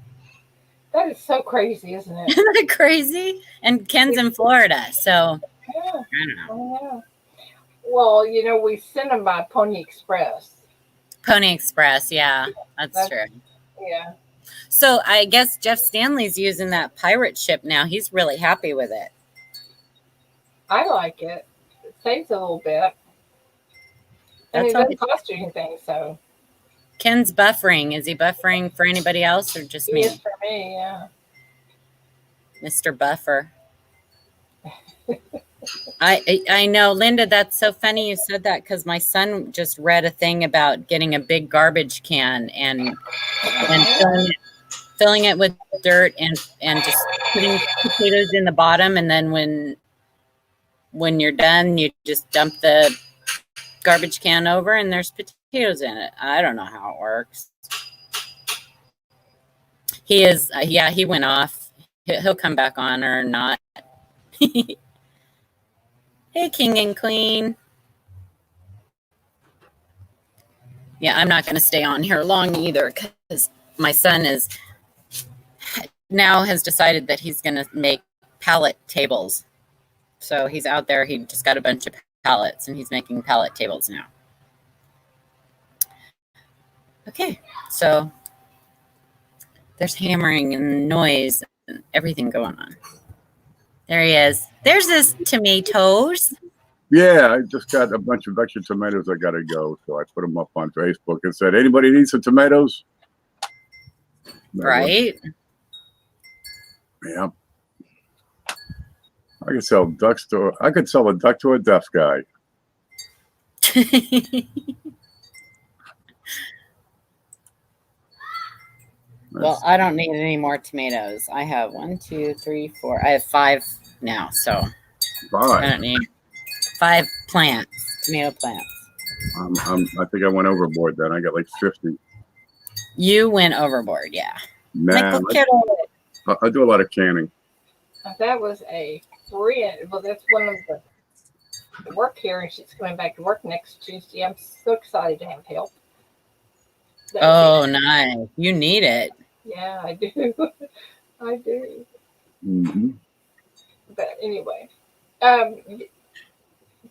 That is so crazy, isn't it? Isn't that crazy? And Ken's in Florida, so Yeah, I don't know. I know. Well, we sent them by Pony Express. Pony Express, yeah, that's true. Yeah. So I guess Jeff Stanley's using that pirate ship now. He's really happy with it. I like it. It saves a little bit. And That's it all doesn't cost you anything, so. Ken's buffering. Is he buffering for anybody else or just It me? is for me, yeah. Mr. Buffer. I know, Linda, that's so funny you said that because my son just read a thing about getting a big garbage can and filling it with dirt and just putting potatoes in the bottom, and then when you're done, you just dump the garbage can over and there's potatoes in it. I don't know how it works. He is, he went off. He'll come back on or not. Hey, King and Queen. Yeah, I'm not going to stay on here long either because my son has decided that he's going to make pallet tables. So he's out there. He just got a bunch of pallets and he's making pallet tables now. Okay, so there's hammering and noise and everything going on. There he is. There's his tomatoes. Yeah, I just got a bunch of extra tomatoes. I got to go. So I put them up on Facebook and said, anybody need some tomatoes? Right. Yeah. I could sell ducks to. I could sell a duck to a deaf guy. Well, I don't need any more tomatoes. I have 1, 2, 3, 4. I have 5 now, so I Bye. don't need 5 plants, tomato plants. I think I went overboard then. I got like 50. You went overboard, yeah. Nah, Michael Kittle. I do a lot of canning. That was a brilliant. Well, that's one of the work here, and she's going back to work next Tuesday. I'm so excited to have help. Oh, nice. You need it. Yeah, I do. I do. Mm-hmm. But anyway,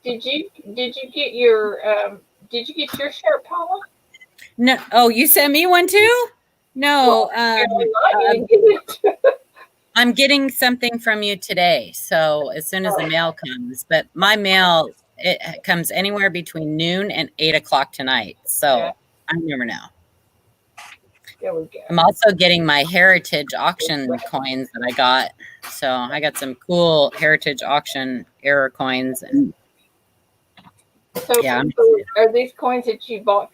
did you get your shirt, Paula? No. Oh, you sent me one too? No. Apparently not. You didn't get it. I'm getting something from you today. So as soon as the mail comes, but my mail, it comes anywhere between noon and 8 o'clock tonight. So Yeah. I never know. There we go. I'm also getting my Heritage auction coins that I got. So I got some cool Heritage auction era coins. And So, Yeah. so are these coins that you bought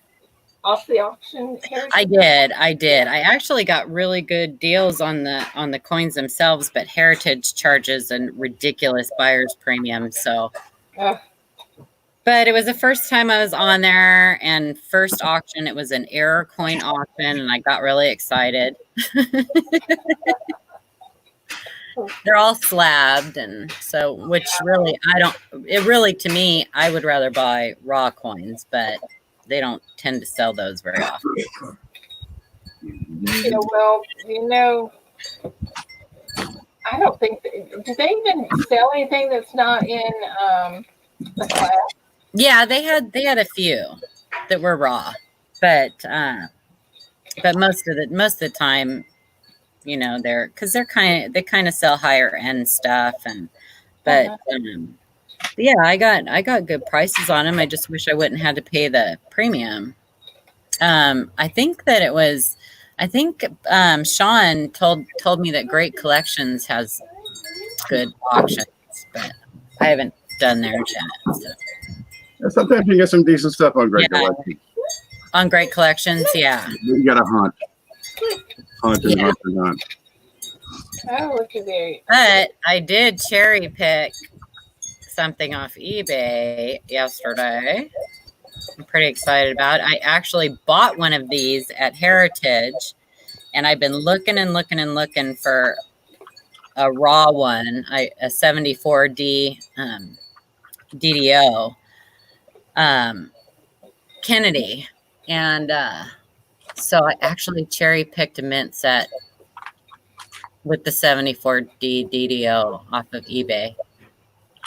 off the auction? I did. I actually got really good deals on the coins themselves, but Heritage charges a ridiculous buyer's premium. So, Ugh. but it was the first time I was on there, and first auction. It was an error coin auction, and I got really excited. they're all slabbed, and so which really to me, I would rather buy raw coins, but they don't tend to sell those very often. Yeah, well, I don't think, do they even sell anything that's not in the class? Yeah, they had a few that were raw, but most of the time, they kind of sell higher end stuff, and but yeah, I got good prices on them. I just wish I wouldn't have to pay the premium. I think Sean told me that Great Collections has good auctions, but I haven't done theirs yet. So. Yeah, sometimes you get some decent stuff on Great Collections. On Great Collections, yeah. You got to hunt. Hunt and hunt and hunt. Oh, look at there. But I did cherry pick something off eBay yesterday. I'm pretty excited about it. I actually bought one of these at Heritage, and I've been looking and looking and looking for a raw one, a 74D DDO Kennedy. And so I actually cherry picked a mint set with the 74D DDO off of eBay.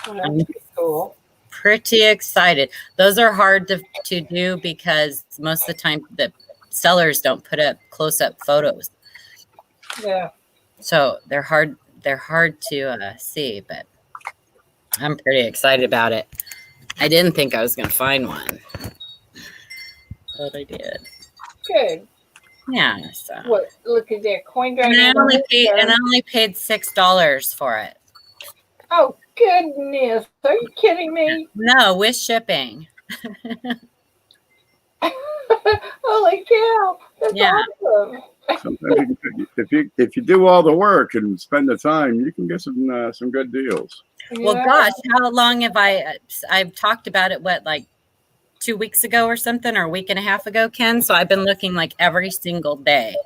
Oh, that's pretty cool. Pretty excited. Those are hard to do because most of the time the sellers don't put up close-up photos. Yeah. So they're hard to see, but I'm pretty excited about it. I didn't think I was going to find one, but I did. Good. Yeah. So. What? Look at there, coin And I dragon. only paid $6 for it. Oh goodness! Are you kidding me? No, with shipping. Holy cow! That's Yeah. awesome. Sometimes if you do all the work and spend the time, you can get some good deals. Well, gosh, how long have I've talked about it, like 2 weeks ago or something, or a week and a half ago, Ken? So I've been looking like every single day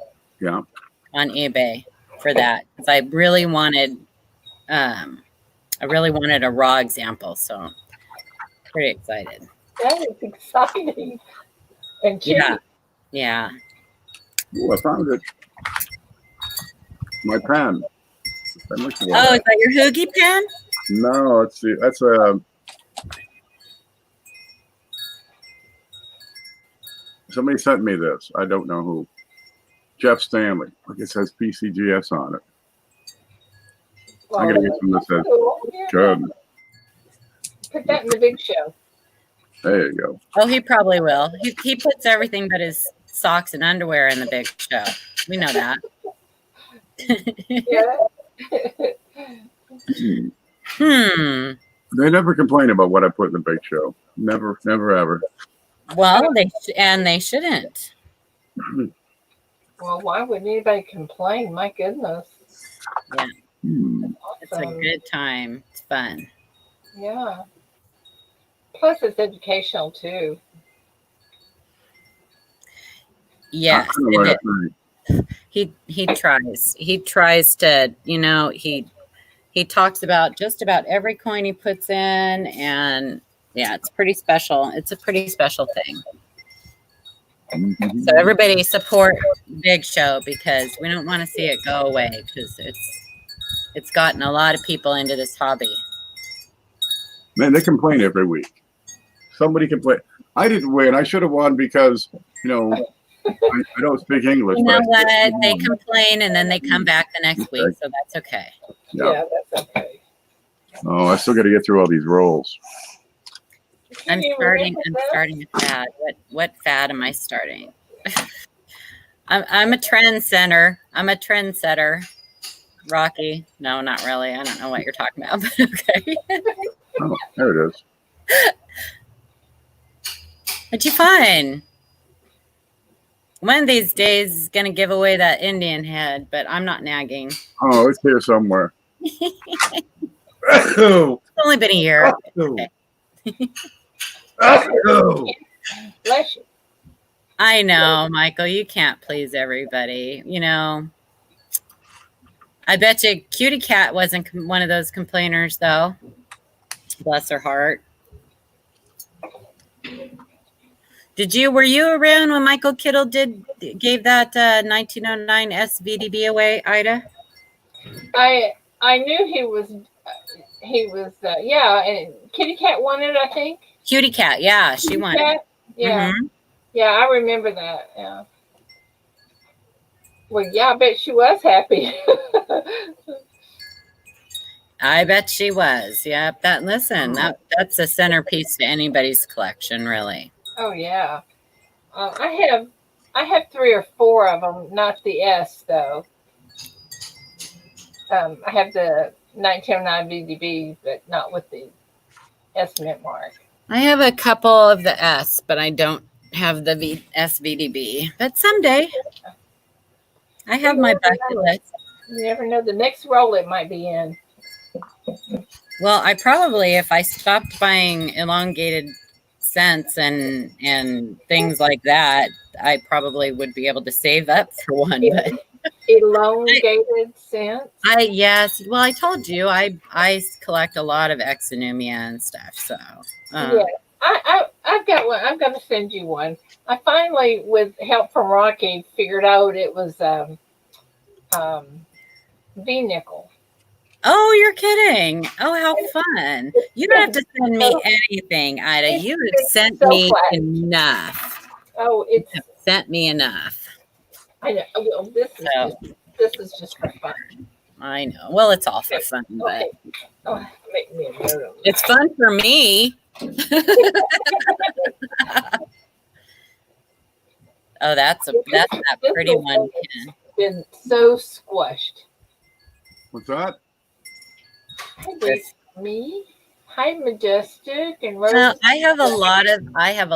Yeah. on eBay for that, because I really wanted a raw example. So I'm pretty excited. That is exciting. And cheap. Yeah. Ooh, I found it. My pen. Oh, is that your Hoogie pen? No, that's somebody sent me this. I don't know who. Jeff Stanley. Like it says PCGS on it. I'm gonna get some that says Cool. Yeah. good. Put that in the big show. There you go. Oh, he probably will. He puts everything but his socks and underwear in the big show. We know that. Yeah. They never complain about what I put in the big show. Never, ever. Well, they shouldn't. Well, why would anybody complain? My goodness. Yeah. Hmm. It's a good time. It's fun. Yeah. Plus, it's educational too. Yes. I don't know what I think. He tries to, he talks about just about every coin he puts in, and yeah, it's pretty special. It's a pretty special thing. Mhm. So everybody support Big Show, because we don't want to see it go away, because it's gotten a lot of people into this hobby. Man, they complain every week. Somebody complained. I didn't win. I should have won because, I don't speak English. You but know I still what? They won. complain and then they come back the next week, so that's okay. Yeah. Yeah, that's okay. Oh, I still got to get through all these rolls. I'm Can you starting remember a fad. What fad am I starting? I'm a trendsetter. Rocky. No, not really. I don't know what you're talking about, but okay. Oh, there it is. What'd you find? One of these days is gonna give away that Indian head, but I'm not nagging. Oh, it's here somewhere. It's only been a year. Bless you. I know, Michael, you can't please everybody. I bet you Cutie Cat wasn't one of those complainers, though. Bless her heart. Were you around when Michael Kittle gave that 1909 SVDB away, Ida? I knew he was yeah, and Kitty Cat won it, I think. Cutie Cat, yeah, she won. Cat? Yeah. Mhm. Yeah, I remember that. Yeah. Well, yeah, I bet she was happy. I bet she was. Yep. That's a centerpiece to anybody's collection, really. Oh yeah. I have 3 or 4 of them, not the S though. I have the 1909 VDB, but not with the S mint mark. I have a couple of the S, but I don't have the SVDB. But someday, I have my bucket list. You never know the next roll it might be in. Well, I probably, if I stopped buying elongated cents and things like that, I probably would be able to save up for one. But Elongated cents. yes. Well, I told you I collect a lot of exonumia and stuff. So Yeah, I've got one. I'm going to send you one. I finally, with help from Rocky, figured out it was V nickel. Oh, you're kidding. Oh, how fun. You don't have to send me anything, Ida. You have sent so me flat. enough. Oh, it's. Sent me enough. I know. Well, this is just for fun. I know. Well, it's all for fun, but Okay. Oh, make me a note of it. it's fun for me. Oh, that's that pretty one. Ken. Been so squashed. What's that? Hi, me. Hi, Majestic and Rose. Well, I have a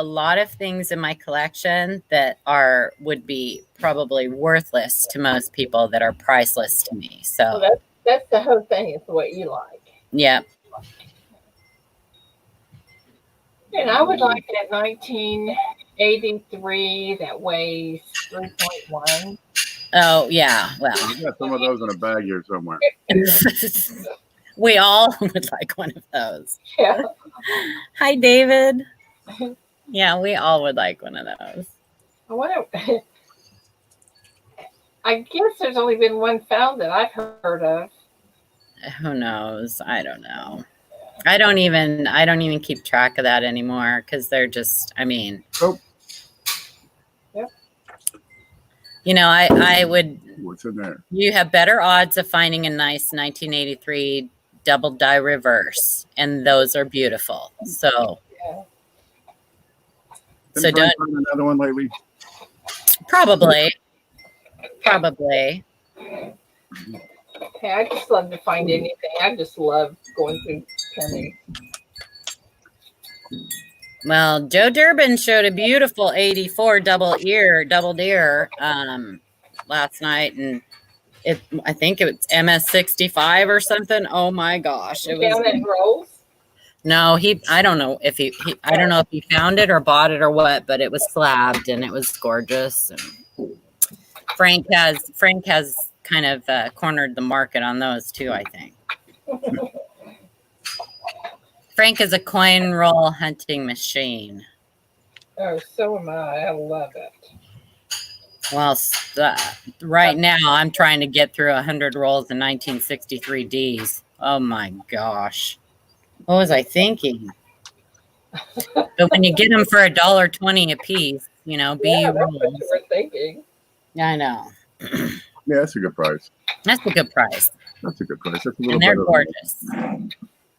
lot of things in my collection that would be probably worthless to most people that are priceless to me. So Well, that's the whole thing. It's what you like. yeah. And I would like that 1983 that weighs 3.1. Oh yeah. Well, You got some of those in a bag here somewhere. we all would like one of those. Yeah. Hi, David. Yeah, we all would like one of those. I wonder. I guess there's only been one found that I've heard of. Who knows? I don't know. I don't even keep track of that anymore because they're just, I mean, Oh. Yep. You know, I would, What's in there? you have better odds of finding a nice 1983 double die reverse, and those are beautiful. So, Yeah. Didn't Frank find another one lately? probably. Hey, I just love to find anything. I just love going through Penny. Well, Joe Durbin showed a beautiful 84 double deer last night, and I think it was MS65 or something. Oh my gosh. It Down was at Rolls. no, I don't know if he found it or bought it or what, but it was slabbed and it was gorgeous. And Frank has kind of cornered the market on those too, I think. Frank is a coin roll hunting machine. Oh, so am I. I love it. Well, right now I'm trying to get through 100 rolls in 1963 Ds. Oh my gosh. What was I thinking? But when you get them for $1.20 a piece, you know, Yeah, that's rolls. what you were thinking. I know. Yeah, that's a good price. That's a good price. That's a good price. That's a little And they're better. gorgeous.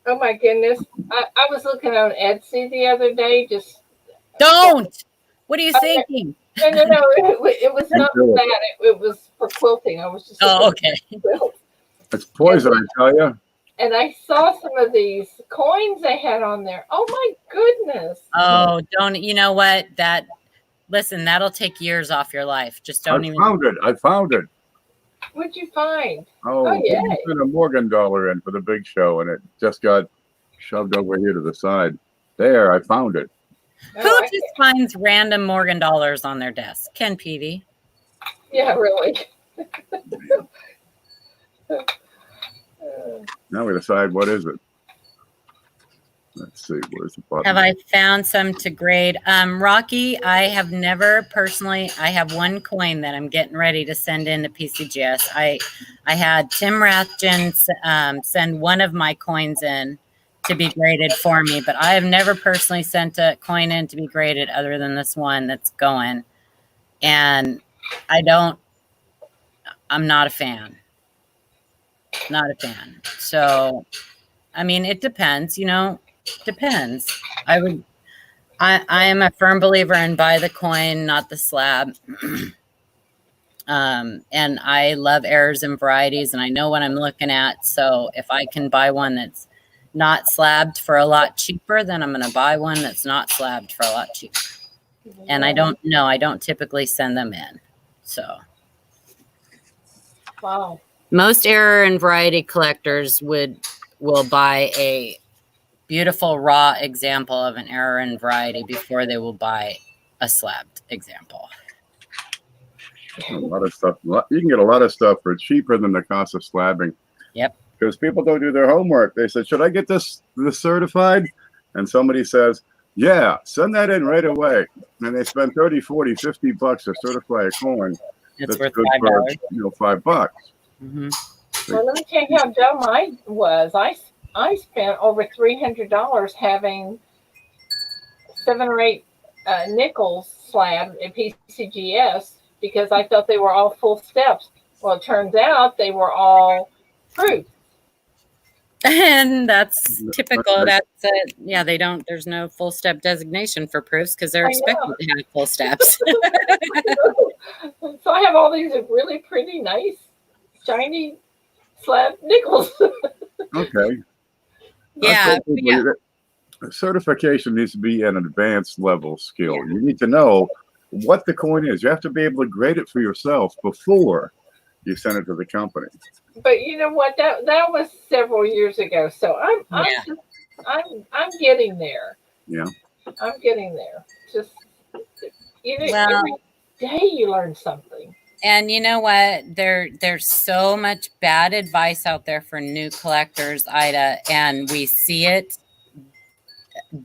Oh my goodness. I was looking on Etsy the other day. Just Don't! What are you thinking? no. It was not for that. It was for quilting. I was just Oh, looking okay. at quilts. It's poison, I tell you. And I saw some of these coins they had on there. Oh my goodness. Oh, don't. You know what? Listen, that'll take years off your life. Just don't even. I found it. What'd you find? Oh, Oh, yeah. we put a Morgan dollar in for the big show, and it just got shoved over here to the side. There, I found it. Who Oh, just finds random Morgan dollars on their desk? Ken Peavy. yeah, really. Now we decide what is it. Let's see, where's the button? Have I found some to grade? Rocky, I have never personally, I have one coin that I'm getting ready to send in to PCGS. I had Tim Rathjen send one of my coins in to be graded for me, but I have never personally sent a coin in to be graded other than this one that's going. And I'm not a fan. Not a fan. So, I mean, it depends, depends. I am a firm believer in buy the coin, not the slab. And I love errors and varieties, and I know what I'm looking at. So if I can buy one that's not slabbed for a lot cheaper, then I'm going to buy one that's not slabbed for a lot cheaper. And I don't typically send them in. So Wow. most error and variety collectors will buy a beautiful raw example of an error and variety before they will buy a slabbed example. A lot of stuff. You can get a lot of stuff for cheaper than the cost of slabbing. Yep. Because people don't do their homework. They said, should I get this certified? And somebody says, yeah, send that in right away. And they spend 30, 40, 50 bucks to certify a coin. It's That's worth good $5. for, $5. Mm-hmm. Well, let me tell you how dumb I was. I spent over $300 having 7 or 8 nickels slab at PCGS because I thought they were all full steps. Well, it turns out they were all proof. And that's typical. That's it. Yeah, there's no full step designation for proofs because they're expected to have full steps. So I have all these really pretty, nice, shiny slab nickels. Okay. Yeah. Certification needs to be an advanced level skill. Yeah. You need to know what the coin is. You have to be able to grade it for yourself before you send it to the company. But you know what? That was several years ago. So I'm getting there. Yeah. I'm getting there. Just every day you learn something. And you know what? There's so much bad advice out there for new collectors, Ida, and we see it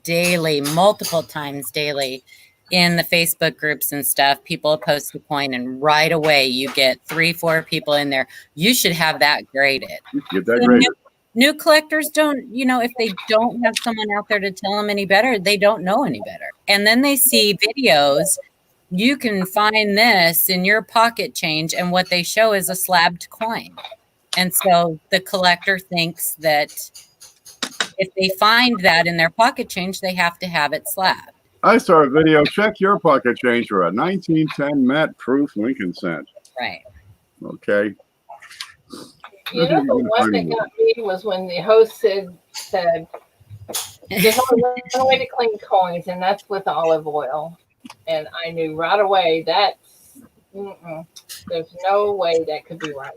daily, multiple times daily in the Facebook groups and stuff. People post a coin and right away you get 3-4 people in there. You should have that graded. Get that graded. New collectors don't, if they don't have someone out there to tell them any better, they don't know any better. And then they see videos. You can find this in your pocket change, and what they show is a slabbed coin. And so the collector thinks that if they find that in their pocket change, they have to have it slabbed. I saw a video. Check your pocket change for a 1910 matte proof Lincoln cent. Right. Okay. You know, the one that got me was when the host said there's only one way to clean coins, and that's with olive oil. And I knew right away there's no way that could be right.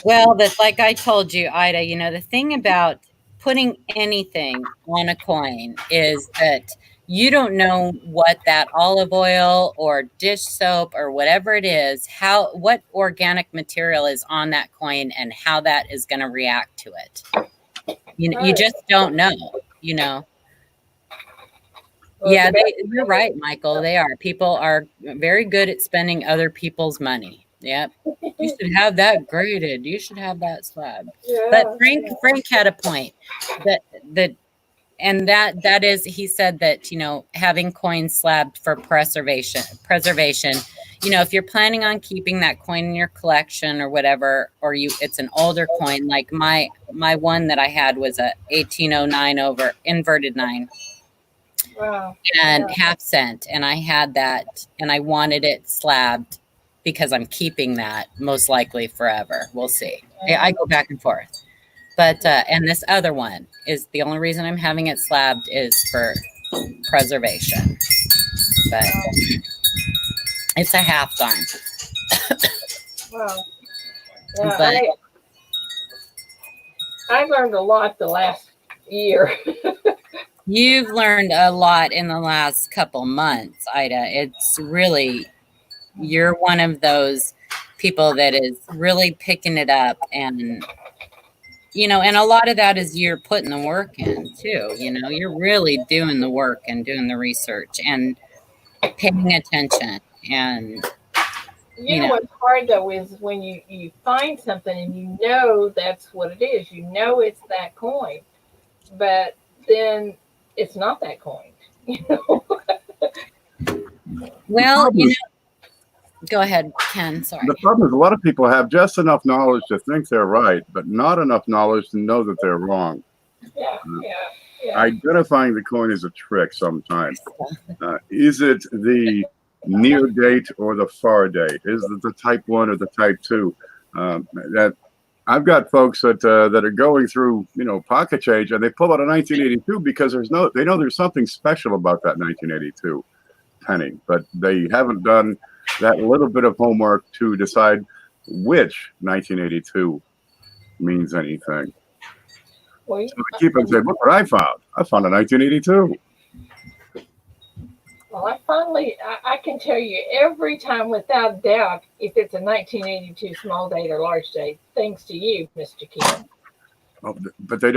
Well, that's like I told you, Ida, the thing about putting anything on a coin is that you don't know what that olive oil or dish soap or whatever it is, what organic material is on that coin and how that is going to react to it. You just don't know, Yeah, you're right, Michael. They are. People are very good at spending other people's money. Yep. You should have that graded. You should have that slab. Yeah, but Frank had a point that is, he said that, having coins slabbed for preservation, if you're planning on keeping that coin in your collection or whatever, or it's an older coin, like my one that I had was a 1809 over inverted 9. Wow. And half cent. And I had that and I wanted it slabbed because I'm keeping that most likely forever. We'll see. I go back and forth. But, and this other one is the only reason I'm having it slabbed is for preservation. But it's a half darn. Wow. Yeah, but I learned a lot the last year. You've learned a lot in the last couple months, Ida. It's really, you're one of those people that is really picking it up, and and a lot of that is you're putting the work in too. You're really doing the work and doing the research and paying attention. And What's hard though is when you find something and that's what it is. It's that coin, but then it's not that coin. Well, go ahead, Ken. Sorry. The problem is a lot of people have just enough knowledge to think they're right, but not enough knowledge to know that they're wrong. Yeah. Identifying the coin is a trick sometimes. Is it the near date or the far date? Is it the type 1 or the type 2? That I've got folks that are going through, pocket change, and they pull out a 1982 because they know there's something special about that 1982 penny, but they haven't done that little bit of homework to decide which 1982 means anything. Well, So they keep on saying, "Look what I found! I found a 1982." Well, I can tell you every time without doubt if it's a 1982 small date or large date, thanks to you, Mr. Ken. Oh, but they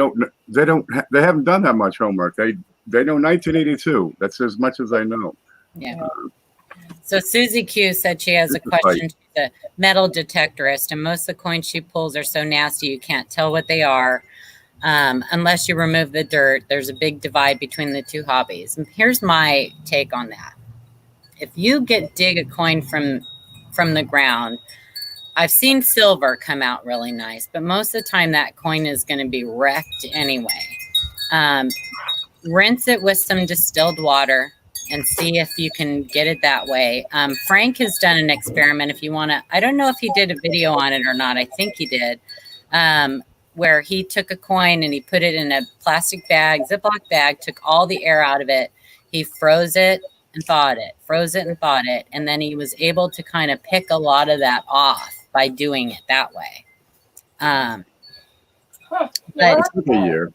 haven't done that much homework. They know 1982. That's as much as I know. Yeah. So Susie Q said she has a question. She's a metal detectorist, and most of the coins she pulls are so nasty you can't tell what they are unless you remove the dirt. There's a big divide between the two hobbies. And here's my take on that. If you dig a coin from the ground, I've seen silver come out really nice, but most of the time that coin is going to be wrecked anyway. Rinse it with some distilled water and see if you can get it that way. Frank has done an experiment. If you want to, I don't know if he did a video on it or not. I think he did, where he took a coin and he put it in a plastic bag, Ziploc bag, took all the air out of it. He froze it and thawed it, and then he was able to kind of pick a lot of that off by doing it that way. But It took a year.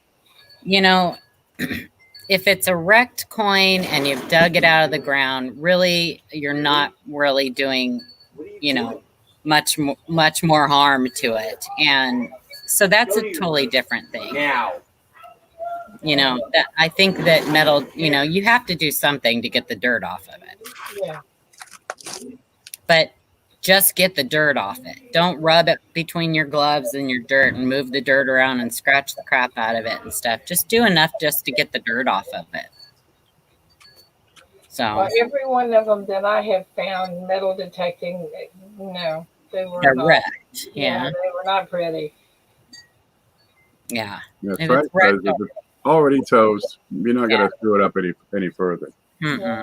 If it's a wrecked coin and you've dug it out of the ground, really, you're not really doing, much more harm to it. And so that's a totally different thing. That I think that metal, you have to do something to get the dirt off of it. Yeah. But just get the dirt off it. Don't rub it between your gloves and your dirt and move the dirt around and scratch the crap out of it and stuff. Just do enough just to get the dirt off of it. So Well, every one of them that I have found metal detecting, no, they were they're not. wrecked. Yeah. They were not pretty. Yeah. That's If right. it's wrecked, If it's already toast, you're not going to screw it up any further. Mm-mm.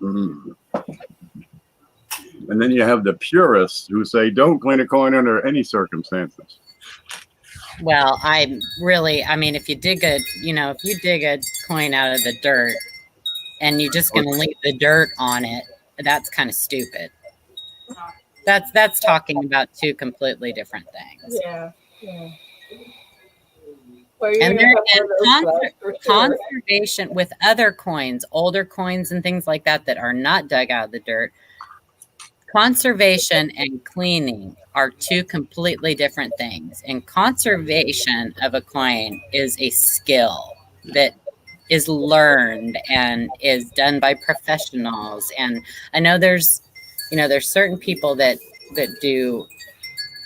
Mm. And then you have the purists who say, don't clean a coin under any circumstances. Well, if you dig a coin out of the dirt and you're just going to leave the dirt on it, that's kind of stupid. That's talking about two completely different things. Yeah. Well, you're And gonna there have is one of those gloves for sure. conservation with other coins, older coins and things like that are not dug out of the dirt. Conservation and cleaning are two completely different things. And conservation of a coin is a skill that is learned and is done by professionals. And I know there's certain people that do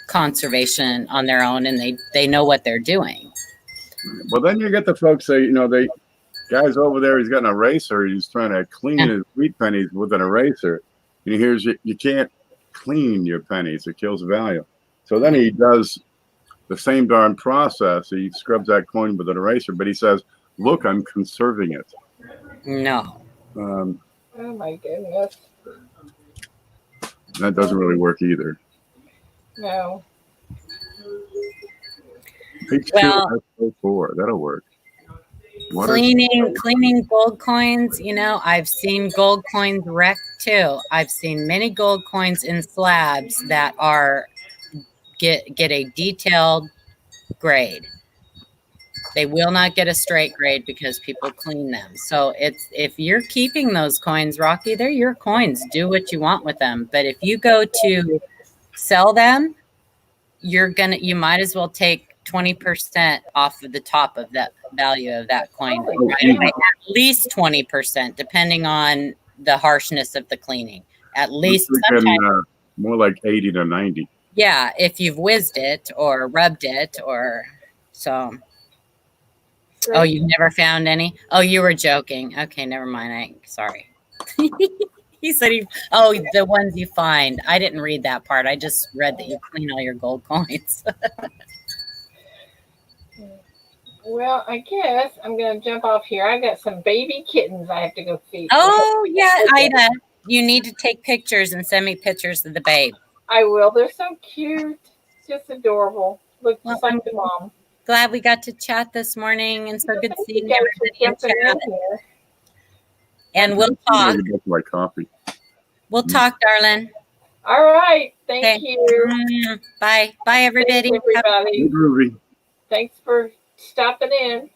conservation on their own and they know what they're doing. Well, then you get the folks say, guy's over there, he's got an eraser, he's trying to clean his wheat pennies with an eraser. And here's you can't clean your pennies, it kills value. So then he does the same darn process. He scrubs that coin with an eraser, but he says, look, I'm conserving it. No. Oh my goodness. That doesn't really work either. No. Page Well- 2, that'll work. What are- Cleaning gold coins, I've seen gold coins wrecked too. I've seen many gold coins in slabs that get a detailed grade. They will not get a straight grade because people clean them. So if you're keeping those coins, Rocky, they're your coins. Do what you want with them. But if you go to sell them, you might as well take 20% off of the top of that value of that coin. Holy Right cow. away. At least 20%, depending on the harshness of the cleaning. At least I'm sometimes. thinking, more like 80 to 90. Yeah, if you've whizzed it or rubbed it or so. Oh, you've never found any? Oh, you were joking. Okay, never mind. Sorry. He said the ones you find. I didn't read that part. I just read that you clean all your gold coins. Well, I guess I'm going to jump off here. I got some baby kittens I have to go feed. Oh, yeah, Ida. You need to take pictures and send me pictures of the babe. I will. They're so cute. Just adorable. Look just Well, like the mom. Glad we got to chat this morning, and so good Thank seeing you guys for everybody in jumping chat. in here. And we'll talk. That's my coffee. We'll talk, darling. All right. Thank Okay. you. Bye. Bye, everybody. Thanks, everybody. Hey, Groovy. Thanks for stopping in.